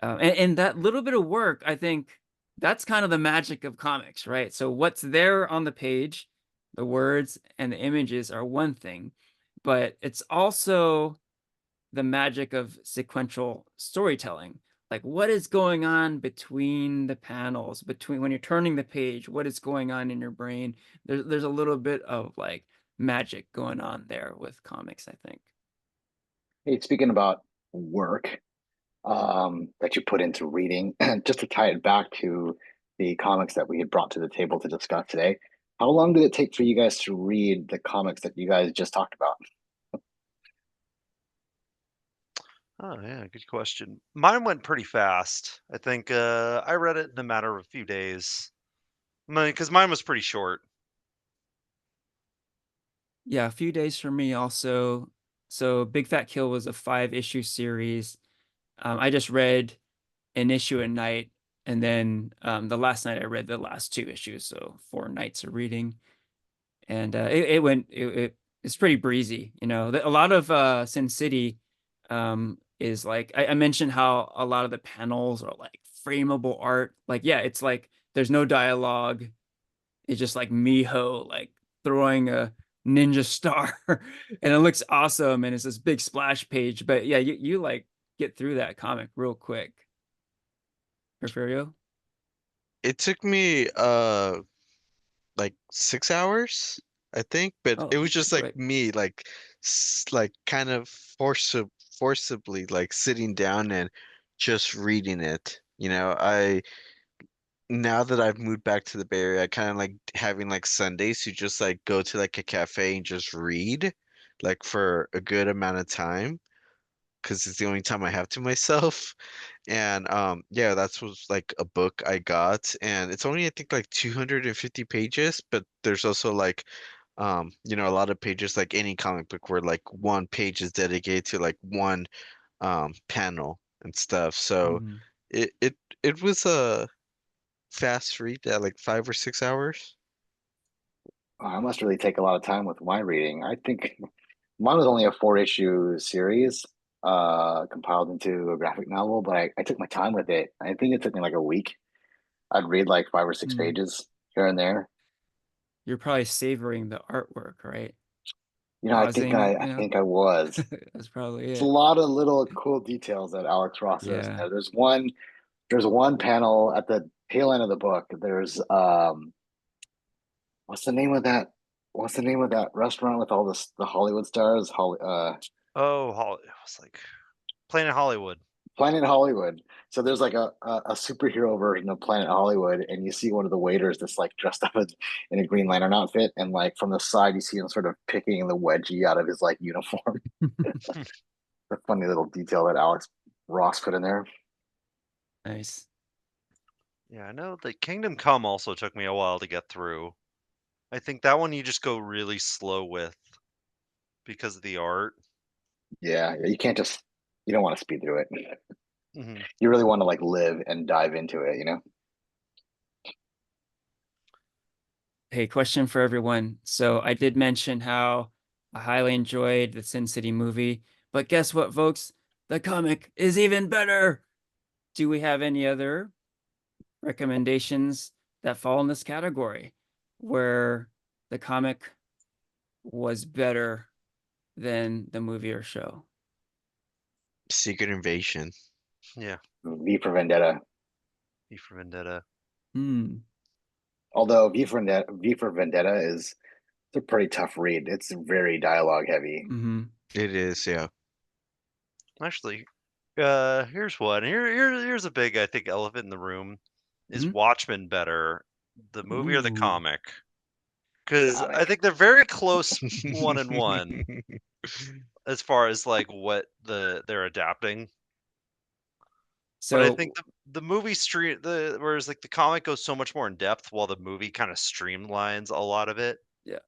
and that little bit of work, I think that's kind of the magic of comics, right? So what's there on the page, the words and the images are one thing, but it's also the magic of sequential storytelling. Like what is going on between the panels, between when you're turning the page, what is going on in your brain? There's a little bit of like magic going on there with comics, I think. Hey, speaking about work, that you put into reading, just to tie it back to the comics that we had brought to the table to discuss today, how long did it take for you guys to read the comics that you guys just talked about? Oh yeah, good question. Mine went pretty fast. I think I read it in a matter of a few days. Because mine was pretty short. Yeah, a few days for me also. So Big Fat Kill was a 5 issue series. I just read an issue a night, and then the last night I read the last 2 issues, so 4 nights of reading. And it's pretty breezy, A lot of Sin City is like I mentioned how a lot of the panels are like frameable art. Like, yeah, it's like there's no dialogue. It's just like Miho like throwing a ninja star and it looks awesome and it's this big splash page. But yeah, you like get through that comic real quick. Porfirio? It took me like 6 hours, I think, but Oh, it was just like quick. me like like kind of forcibly like sitting down and just reading it. I now that I've moved back to the Bay Area, I kind of like having like Sundays to just like go to like a cafe and just read like for a good amount of time because it's the only time I have to myself. And yeah, that's was like a book I got, and it's only I think like 250 pages, but there's also like a lot of pages like any comic book where like one page is dedicated to like one panel and stuff. So Mhm. it it it was a fast read at like 5 or 6 hours. I must really take a lot of time with my reading. I think mine was only a 4 issue series, compiled into a graphic novel, but I took my time with it. I think it took me like a week. I'd read like 5 or 6 Mm. pages here and there. You're probably savoring the artwork, right? I think pausing, I think I was. that's probably It's a it. lot of little cool details that Alex Ross does in Yeah. there. There's one panel at the tail end of the book. There's what's the name of that? What's the name of that restaurant with all the Hollywood stars? Oh, it was like Planet Hollywood. Planet Hollywood. So there's like a superhero version of Planet Hollywood, and you see one of the waiters that's like dressed up in a Green Lantern outfit, and like from the side you see him sort of picking the wedgie out of his like uniform. A funny little detail that Alex Ross put in there. Nice. Yeah, I know the Kingdom Come also took me a while to get through. I think that one you just go really slow with because of the art. Yeah, you don't want to speed through it. Hmm. You really want to like live and dive into it, you know? Hey, question for everyone. So I did mention how I highly enjoyed the Sin City movie, but guess what, folks? The comic is even better. Do we have any other recommendations that fall in this category where the comic was better than the movie or show? Secret Invasion. Yeah, V for Vendetta. V for Vendetta. Hmm. Although V for Vendetta is it's a pretty tough read. It's very dialogue heavy. Mm-hmm. It is, yeah. Actually, here's one. Here's a big, I think, elephant in the room. Is Mm-hmm. Watchmen better, the movie or the Ooh. comic? Because I Comic. think they're very close, one and one, as far as like what they're adapting. But I think So the movie whereas like the comic goes so much more in depth, while the movie kind of streamlines a lot of it. yeah.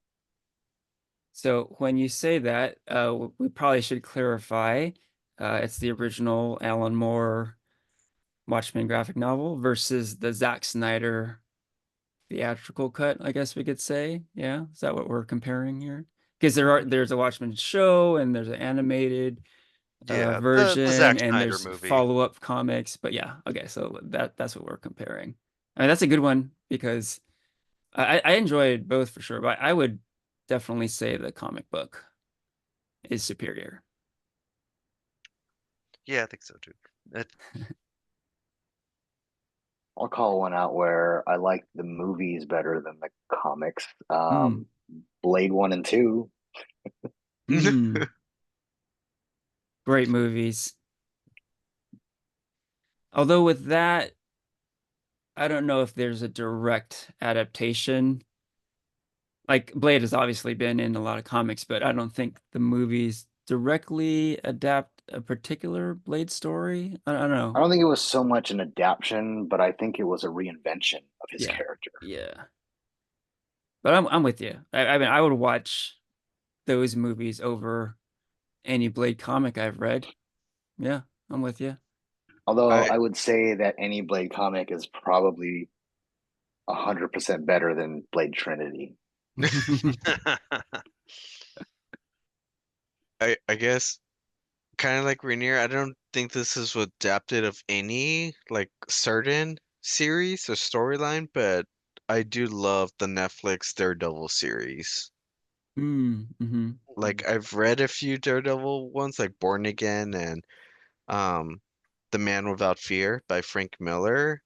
So when you say that, we probably should clarify. It's the original Alan Moore Watchmen graphic novel versus the Zack Snyder theatrical cut, I guess we could say. Yeah, is that what we're comparing here? Because there's a Watchmen show and there's an animated Yeah, the version Zack and Snyder there's movie. follow-up comics. But yeah, okay, so that's what we're comparing. I mean, that's a good one because I enjoyed both for sure, but I would definitely say the comic book is superior. Yeah, I think so too. It, I'll call one out where I like the movies better than the comics. Hmm. Blade 1 and 2. Hmm. Great movies. Although with that, I don't know if there's a direct adaptation. Like Blade has obviously been in a lot of comics, but I don't think the movies directly adapt a particular Blade story. I don't I know. don't think it was so much an adaptation, but I think it was a reinvention of his Yeah. character. Yeah. But I'm with you. I mean, I would watch those movies over any Blade comic I've read. Yeah, I'm with you. Although I I would say that any Blade comic is probably 100% better than Blade Trinity. I guess kind of like Rainier, I don't think this is adapted of any like certain series or storyline, but I do love the Netflix Daredevil series. Mm-hmm. Like I've read a few Daredevil ones like Born Again and um The Man Without Fear by Frank Miller,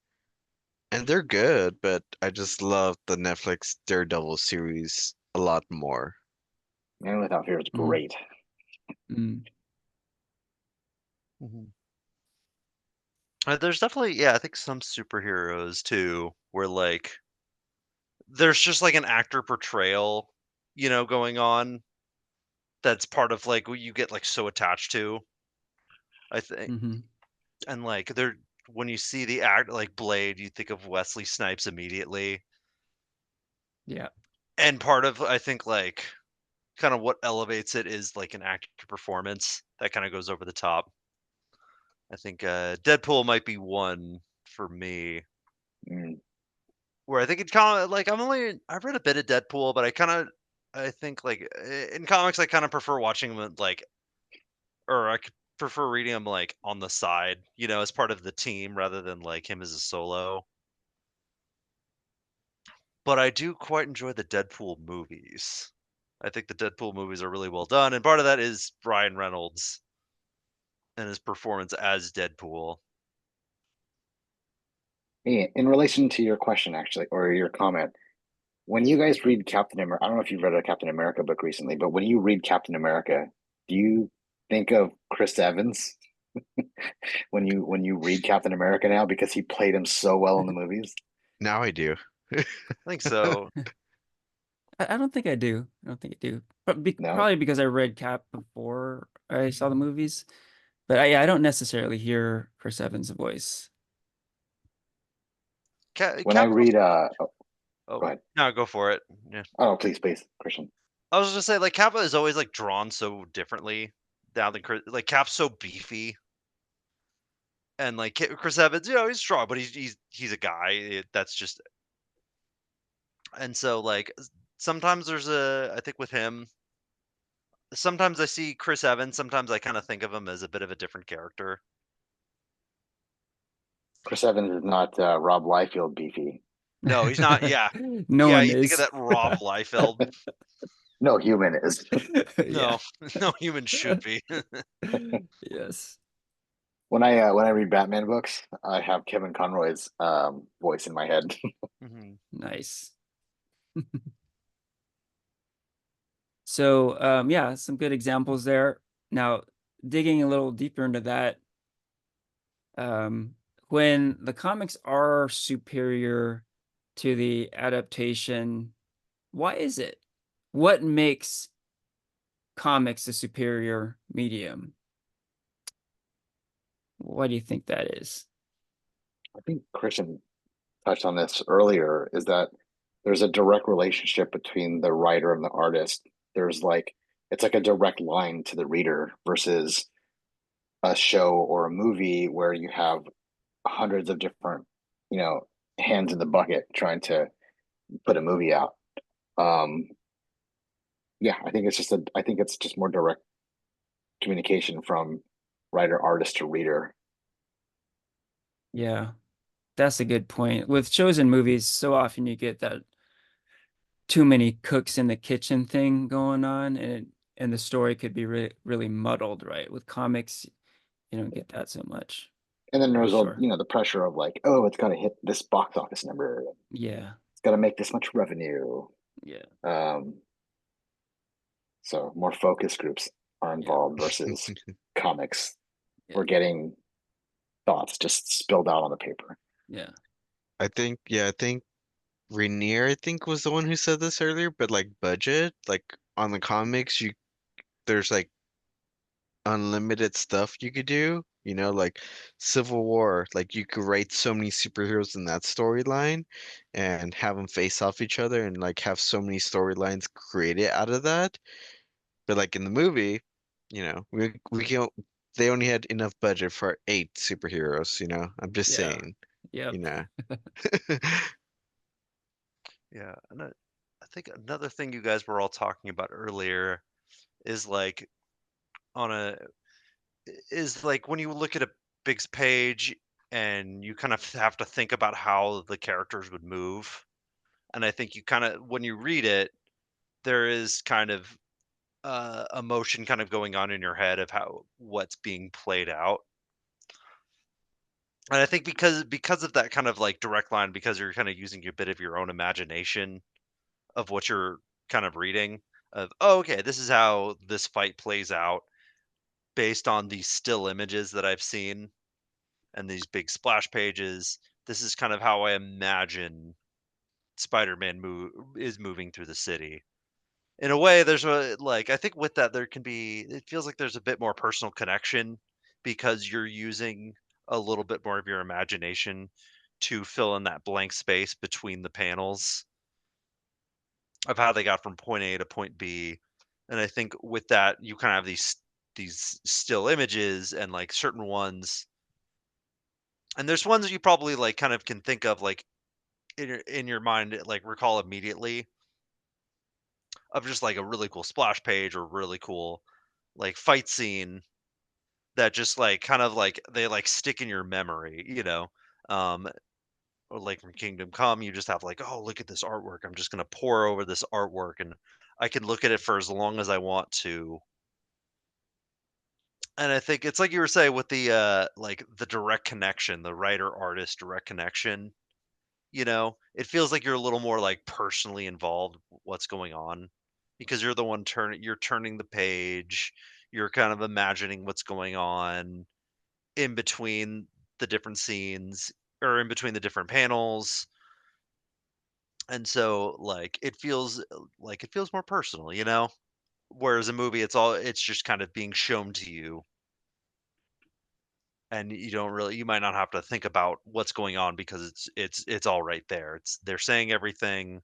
and they're good, but I just love the Netflix Daredevil series a lot more. Man Without Fear is Mm-hmm. great. Mm. Mhm. There's definitely, yeah, I think some superheroes too, where like there's just like an actor portrayal, going on that's part of like what you get like so attached to. I think, Mm-hmm. and like they're when you see the act like Blade, you think of Wesley Snipes immediately, Yeah. and part of I think like kind of what elevates it is like an actor performance that kind of goes over the top. I think Deadpool might be one for me Mm. where I think it kind of like I've read a bit of Deadpool, but I think like in comics I kind of prefer watching them like or prefer reading them like on the side, as part of the team rather than like him as a solo. But I do quite enjoy the Deadpool movies. I think the Deadpool movies are really well done, and part of that is Ryan Reynolds and his performance as Deadpool. Hey, in relation to your question, actually, or your comment, when you guys read Captain America, I don't know if you've read a Captain America book recently, but when you read Captain America, do you think of Chris Evans when you read Captain America now because he played him so well in the movies? Now I do. I think so. I don't think I do. I don't think I do. But No. probably because I read Cap before I saw the movies. But I don't necessarily hear Chris Evans' voice. When I Cap read Oh, go ahead. no, go for it. Yeah. Oh, please, Christian. I was just gonna say, like, Kappa is always like drawn so differently down than Chris. Like, Cap's so beefy, and like Chris Evans, he's strong, but he's a guy. That's just, and so like sometimes there's I think with him, sometimes I see Chris Evans, sometimes I kind of think of him as a bit of a different character. Chris Evans is not Rob Liefeld beefy. No, he's not. Yeah, No yeah. one You think of is. that Rob Liefeld? No human is. Yeah. No, no human should be. Yes. When I read Batman books, I have Kevin Conroy's voice in my head. Mhm. Nice. So, yeah, some good examples there. Now, digging a little deeper into that, um, when the comics are superior to the adaptation, why is it? What makes comics a superior medium? Why do you think that is? I think Christian touched on this earlier, is that there's a direct relationship between the writer and the artist. It's like a direct line to the reader versus a show or a movie where you have hundreds of different, you know, hands in the bucket trying to put a movie out. Um, yeah, I think it's just more direct communication from writer, artist to reader. Yeah, that's a good point. With shows and movies, so often you get that too many cooks in the kitchen thing going on, and the story could be really muddled, right? With comics, you don't get that so much, And then for there's all, sure. the pressure of like, oh, it's got to hit this box office number. Yeah, It's got to make this much revenue. yeah, Um, so more focus groups are yeah, involved versus comics. yeah, We're getting thoughts just spilled out on the paper. yeah, I think Ranier, I think, was the one who said this earlier, but like budget, like on the comics, there's like unlimited stuff you could do, like Civil War, like you could write so many superheroes in that storyline and have them face off each other and like have so many storylines created out of that. But like in the movie, we can they only had enough budget for 8 superheroes. I'm just yeah, saying, yep, you know. Yeah, and I think another thing you guys were all talking about earlier is like on a is like when you look at a big page and you kind of have to think about how the characters would move. And I think you kind of when you read it, there is kind of emotion kind of going on in your head of how what's being played out. And I think because of that kind of like direct line, because you're kind of using a bit of your own imagination of what you're kind of reading of, oh, okay, this is how this fight plays out based on these still images that I've seen and these big splash pages. This is kind of how I imagine Spider-Man is moving through the city. In a way, there's a like I think with that there can be it feels like there's a bit more personal connection because you're using a little bit more of your imagination to fill in that blank space between the panels of how they got from point A to point B. And I think with that you kind of have these still images and like certain ones and there's ones that you probably like kind of can think of like in your mind like recall immediately of just like a really cool splash page or really cool like fight scene that just like kind of like they like stick in your memory. Um or like from Kingdom Come, you just have like, oh, look at this artwork. I'm just gonna pour over this artwork and I can look at it for as long as I want to. And I think it's like you were saying with the like the direct connection, the writer artist direct connection, it feels like you're a little more like personally involved with what's going on because you're the one you're turning the page, you're kind of imagining what's going on in between the different scenes or in between the different panels. And so like it feels more personal, whereas a movie it's just kind of being shown to you and you might not have to think about what's going on because it's all right there. They're saying everything,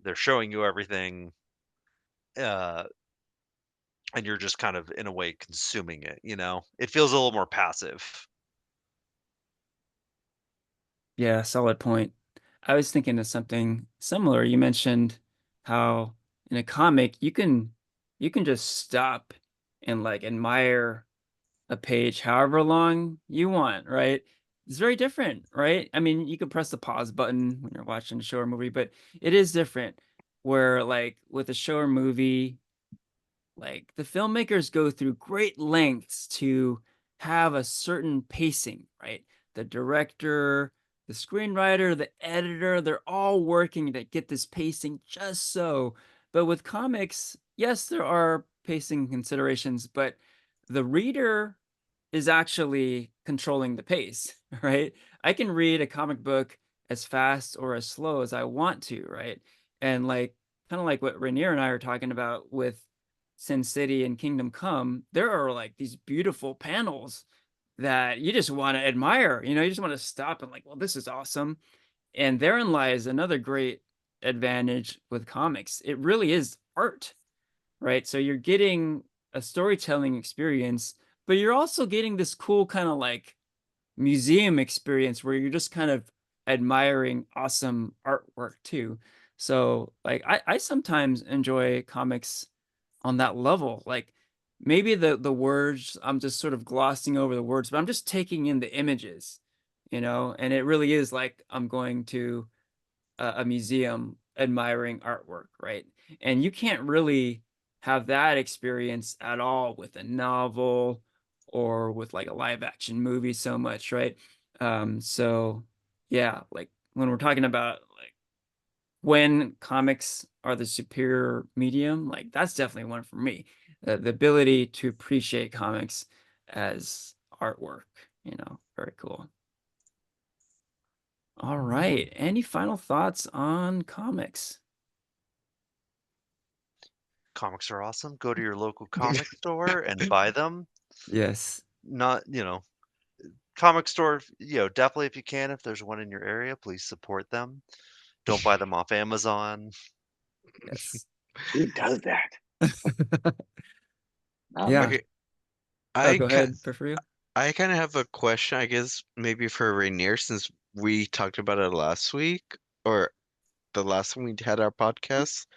they're showing you everything, uh, and you're just kind of in a way consuming it. It feels a little more passive. Yeah, solid point. I was thinking of something similar. You mentioned how in a comic you can just stop and like admire a page however long you want, right? It's very different, right? I mean, you can press the pause button when you're watching a show or movie, but it is different where like with a show or movie, like the filmmakers go through great lengths to have a certain pacing, right? The director, the screenwriter, the editor, they're all working to get this pacing just so. But with comics, yes, there are pacing considerations, but the reader is actually controlling the pace, right? I can read a comic book as fast or as slow as I want to, right? And like kind of like what Ranier and I are talking about with Sin City and Kingdom Come, there are like these beautiful panels that you just want to admire. You just want to stop and like, well, this is awesome. And therein lies another great advantage with comics. It really is art, right? So you're getting a storytelling experience, but you're also getting this cool kind of like museum experience where you're just kind of admiring awesome artwork too. So like I sometimes enjoy comics on that level. Like maybe the words, I'm just sort of glossing over the words, but I'm just taking in the images, and it really is like I'm going to a museum admiring artwork, right? And you can't really have that experience at all with a novel or with like a live action movie so much, right? So yeah, like when we're talking about like when comics are the superior medium, like that's definitely one for me. The ability to appreciate comics as artwork, very cool. All right. Any final thoughts on comics? Comics are awesome. Go to your local comic store and buy them. Yes. Not, comic store, definitely if you can, if there's one in your area, please support them. Don't buy them off Amazon. Yes. Who does that? Not Yeah. me. Okay, Oh, I go can ahead, Porfirio. I kind of have a question, I guess maybe for Rainier, since we talked about it last week or the last time we had our podcast.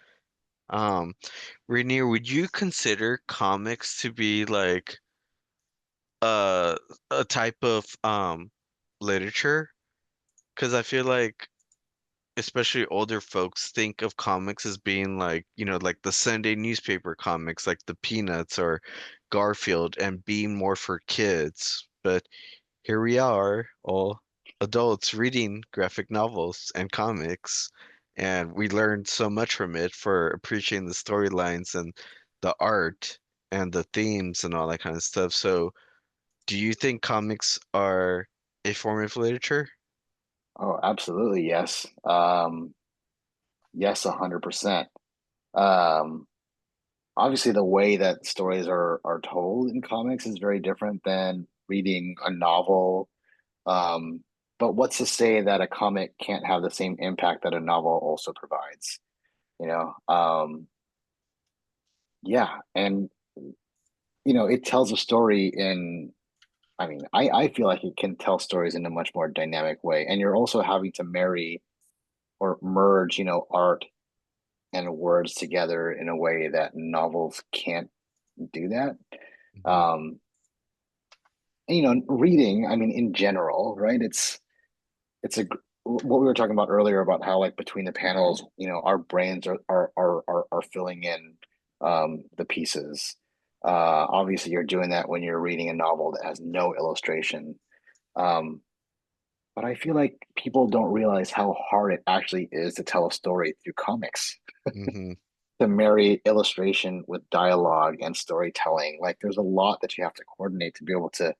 Um, Rainier, would you consider comics to be like uh, a type of literature? Because I feel like especially older folks think of comics as being like, like the Sunday newspaper comics, like the Peanuts or Garfield, and being more for kids. But here we are, all adults reading graphic novels and comics, and we learned so much from it for appreciating the storylines and the art and the themes and all that kind of stuff. So, do you think comics are a form of literature? Oh, absolutely, yes. Yes, 100%. Um, Obviously, the way that stories are told in comics is very different than reading a novel. Um, but what's to say that a comic can't have the same impact that a novel also provides? You know, yeah, and it tells a story in. I mean, I feel like it can tell stories in a much more dynamic way, and you're also having to marry or merge, art and words together in a way that novels can't do that. Mhm. Um, and, reading, I mean, in general, right? It's a what we were talking about earlier about how like between the panels, you know, our brains are filling in the pieces. Obviously you're doing that when you're reading a novel that has no illustration. Um, but I feel like people don't realize how hard it actually is to tell a story through comics, Hmm. to marry illustration with dialogue and storytelling. Like there's a lot that you have to coordinate to be able to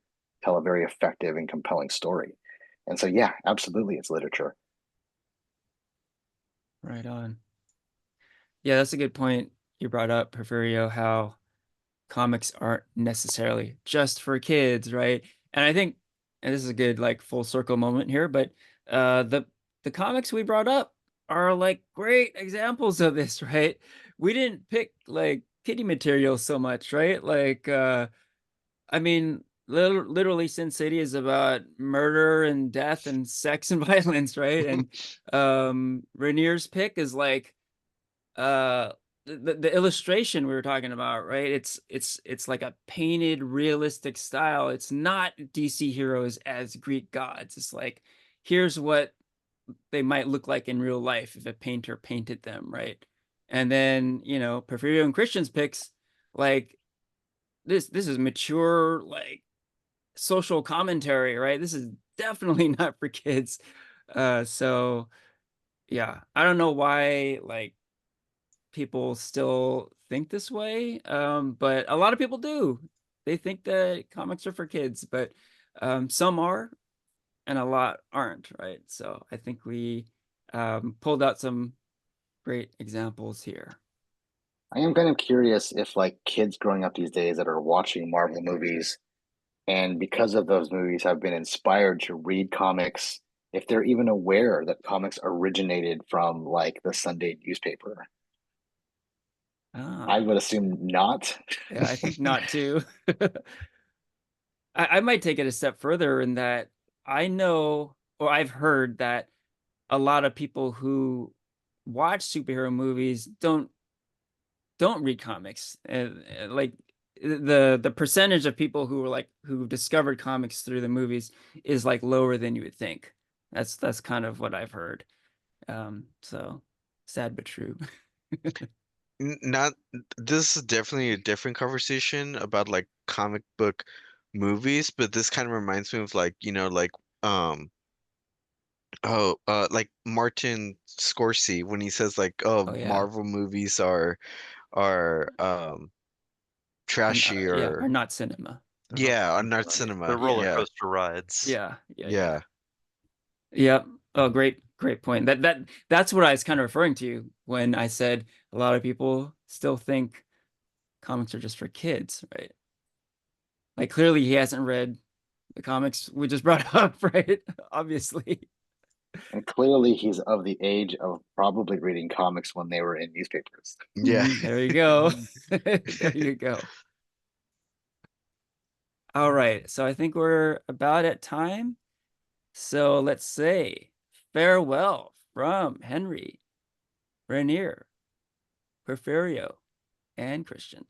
tell a very effective and compelling story. And so yeah, absolutely it's literature. Right on. Yeah, that's a good point you brought up, Porfirio, how comics aren't necessarily just for kids, right? And I think, and this is a good like full circle moment here, but the comics we brought up are like great examples of this, right? We didn't pick like kiddie material so much, right? Like I mean, literally Sin City is about murder and death and sex and violence, right? And Ranier's pick is like uh the illustration we were talking about, right? It's like a painted realistic style. It's not DC heroes as Greek gods. It's like here's what they might look like in real life if a painter painted them, right? And then, you know, Porfirio and Christian's picks, like this is mature, like social commentary, right? This is definitely not for kids. So yeah, I don't know why like people still think this way, but a lot of people do. They think that comics are for kids, but some are and a lot aren't, right? So I think we pulled out some great examples here. I am kind of curious if like kids growing up these days that are watching Marvel movies and because of those movies have been inspired to read comics, if they're even aware that comics originated from like the Sunday newspaper. I Ah, would assume not. yeah, I think not too. I might take it a step further in that I know, or I've heard that a lot of people who watch superhero movies don't read comics. Like the percentage of people who were like who discovered comics through the movies is like lower than you would think. That's kind of what I've heard. So sad but true. Not this is definitely a different conversation about like comic book movies, but this kind of reminds me of like, like um like Martin Scorsese when he says like, oh, Oh yeah. Marvel movies are trashy Yeah, are or not cinema. yeah, on art Right. They're cinema. roller Yeah. Yeah. coaster rides. Yeah. Yeah. Yep. Oh, great point. That's what I was kind of referring to when I said a lot of people still think comics are just for kids, right? Like clearly he hasn't read the comics we just brought up, right? Obviously. And clearly he's of the age of probably reading comics when they were in newspapers. Yeah. There you go. There you go. All right. So I think we're about at time. So let's say farewell from Henry, Ranier, Porfirio, and Christian.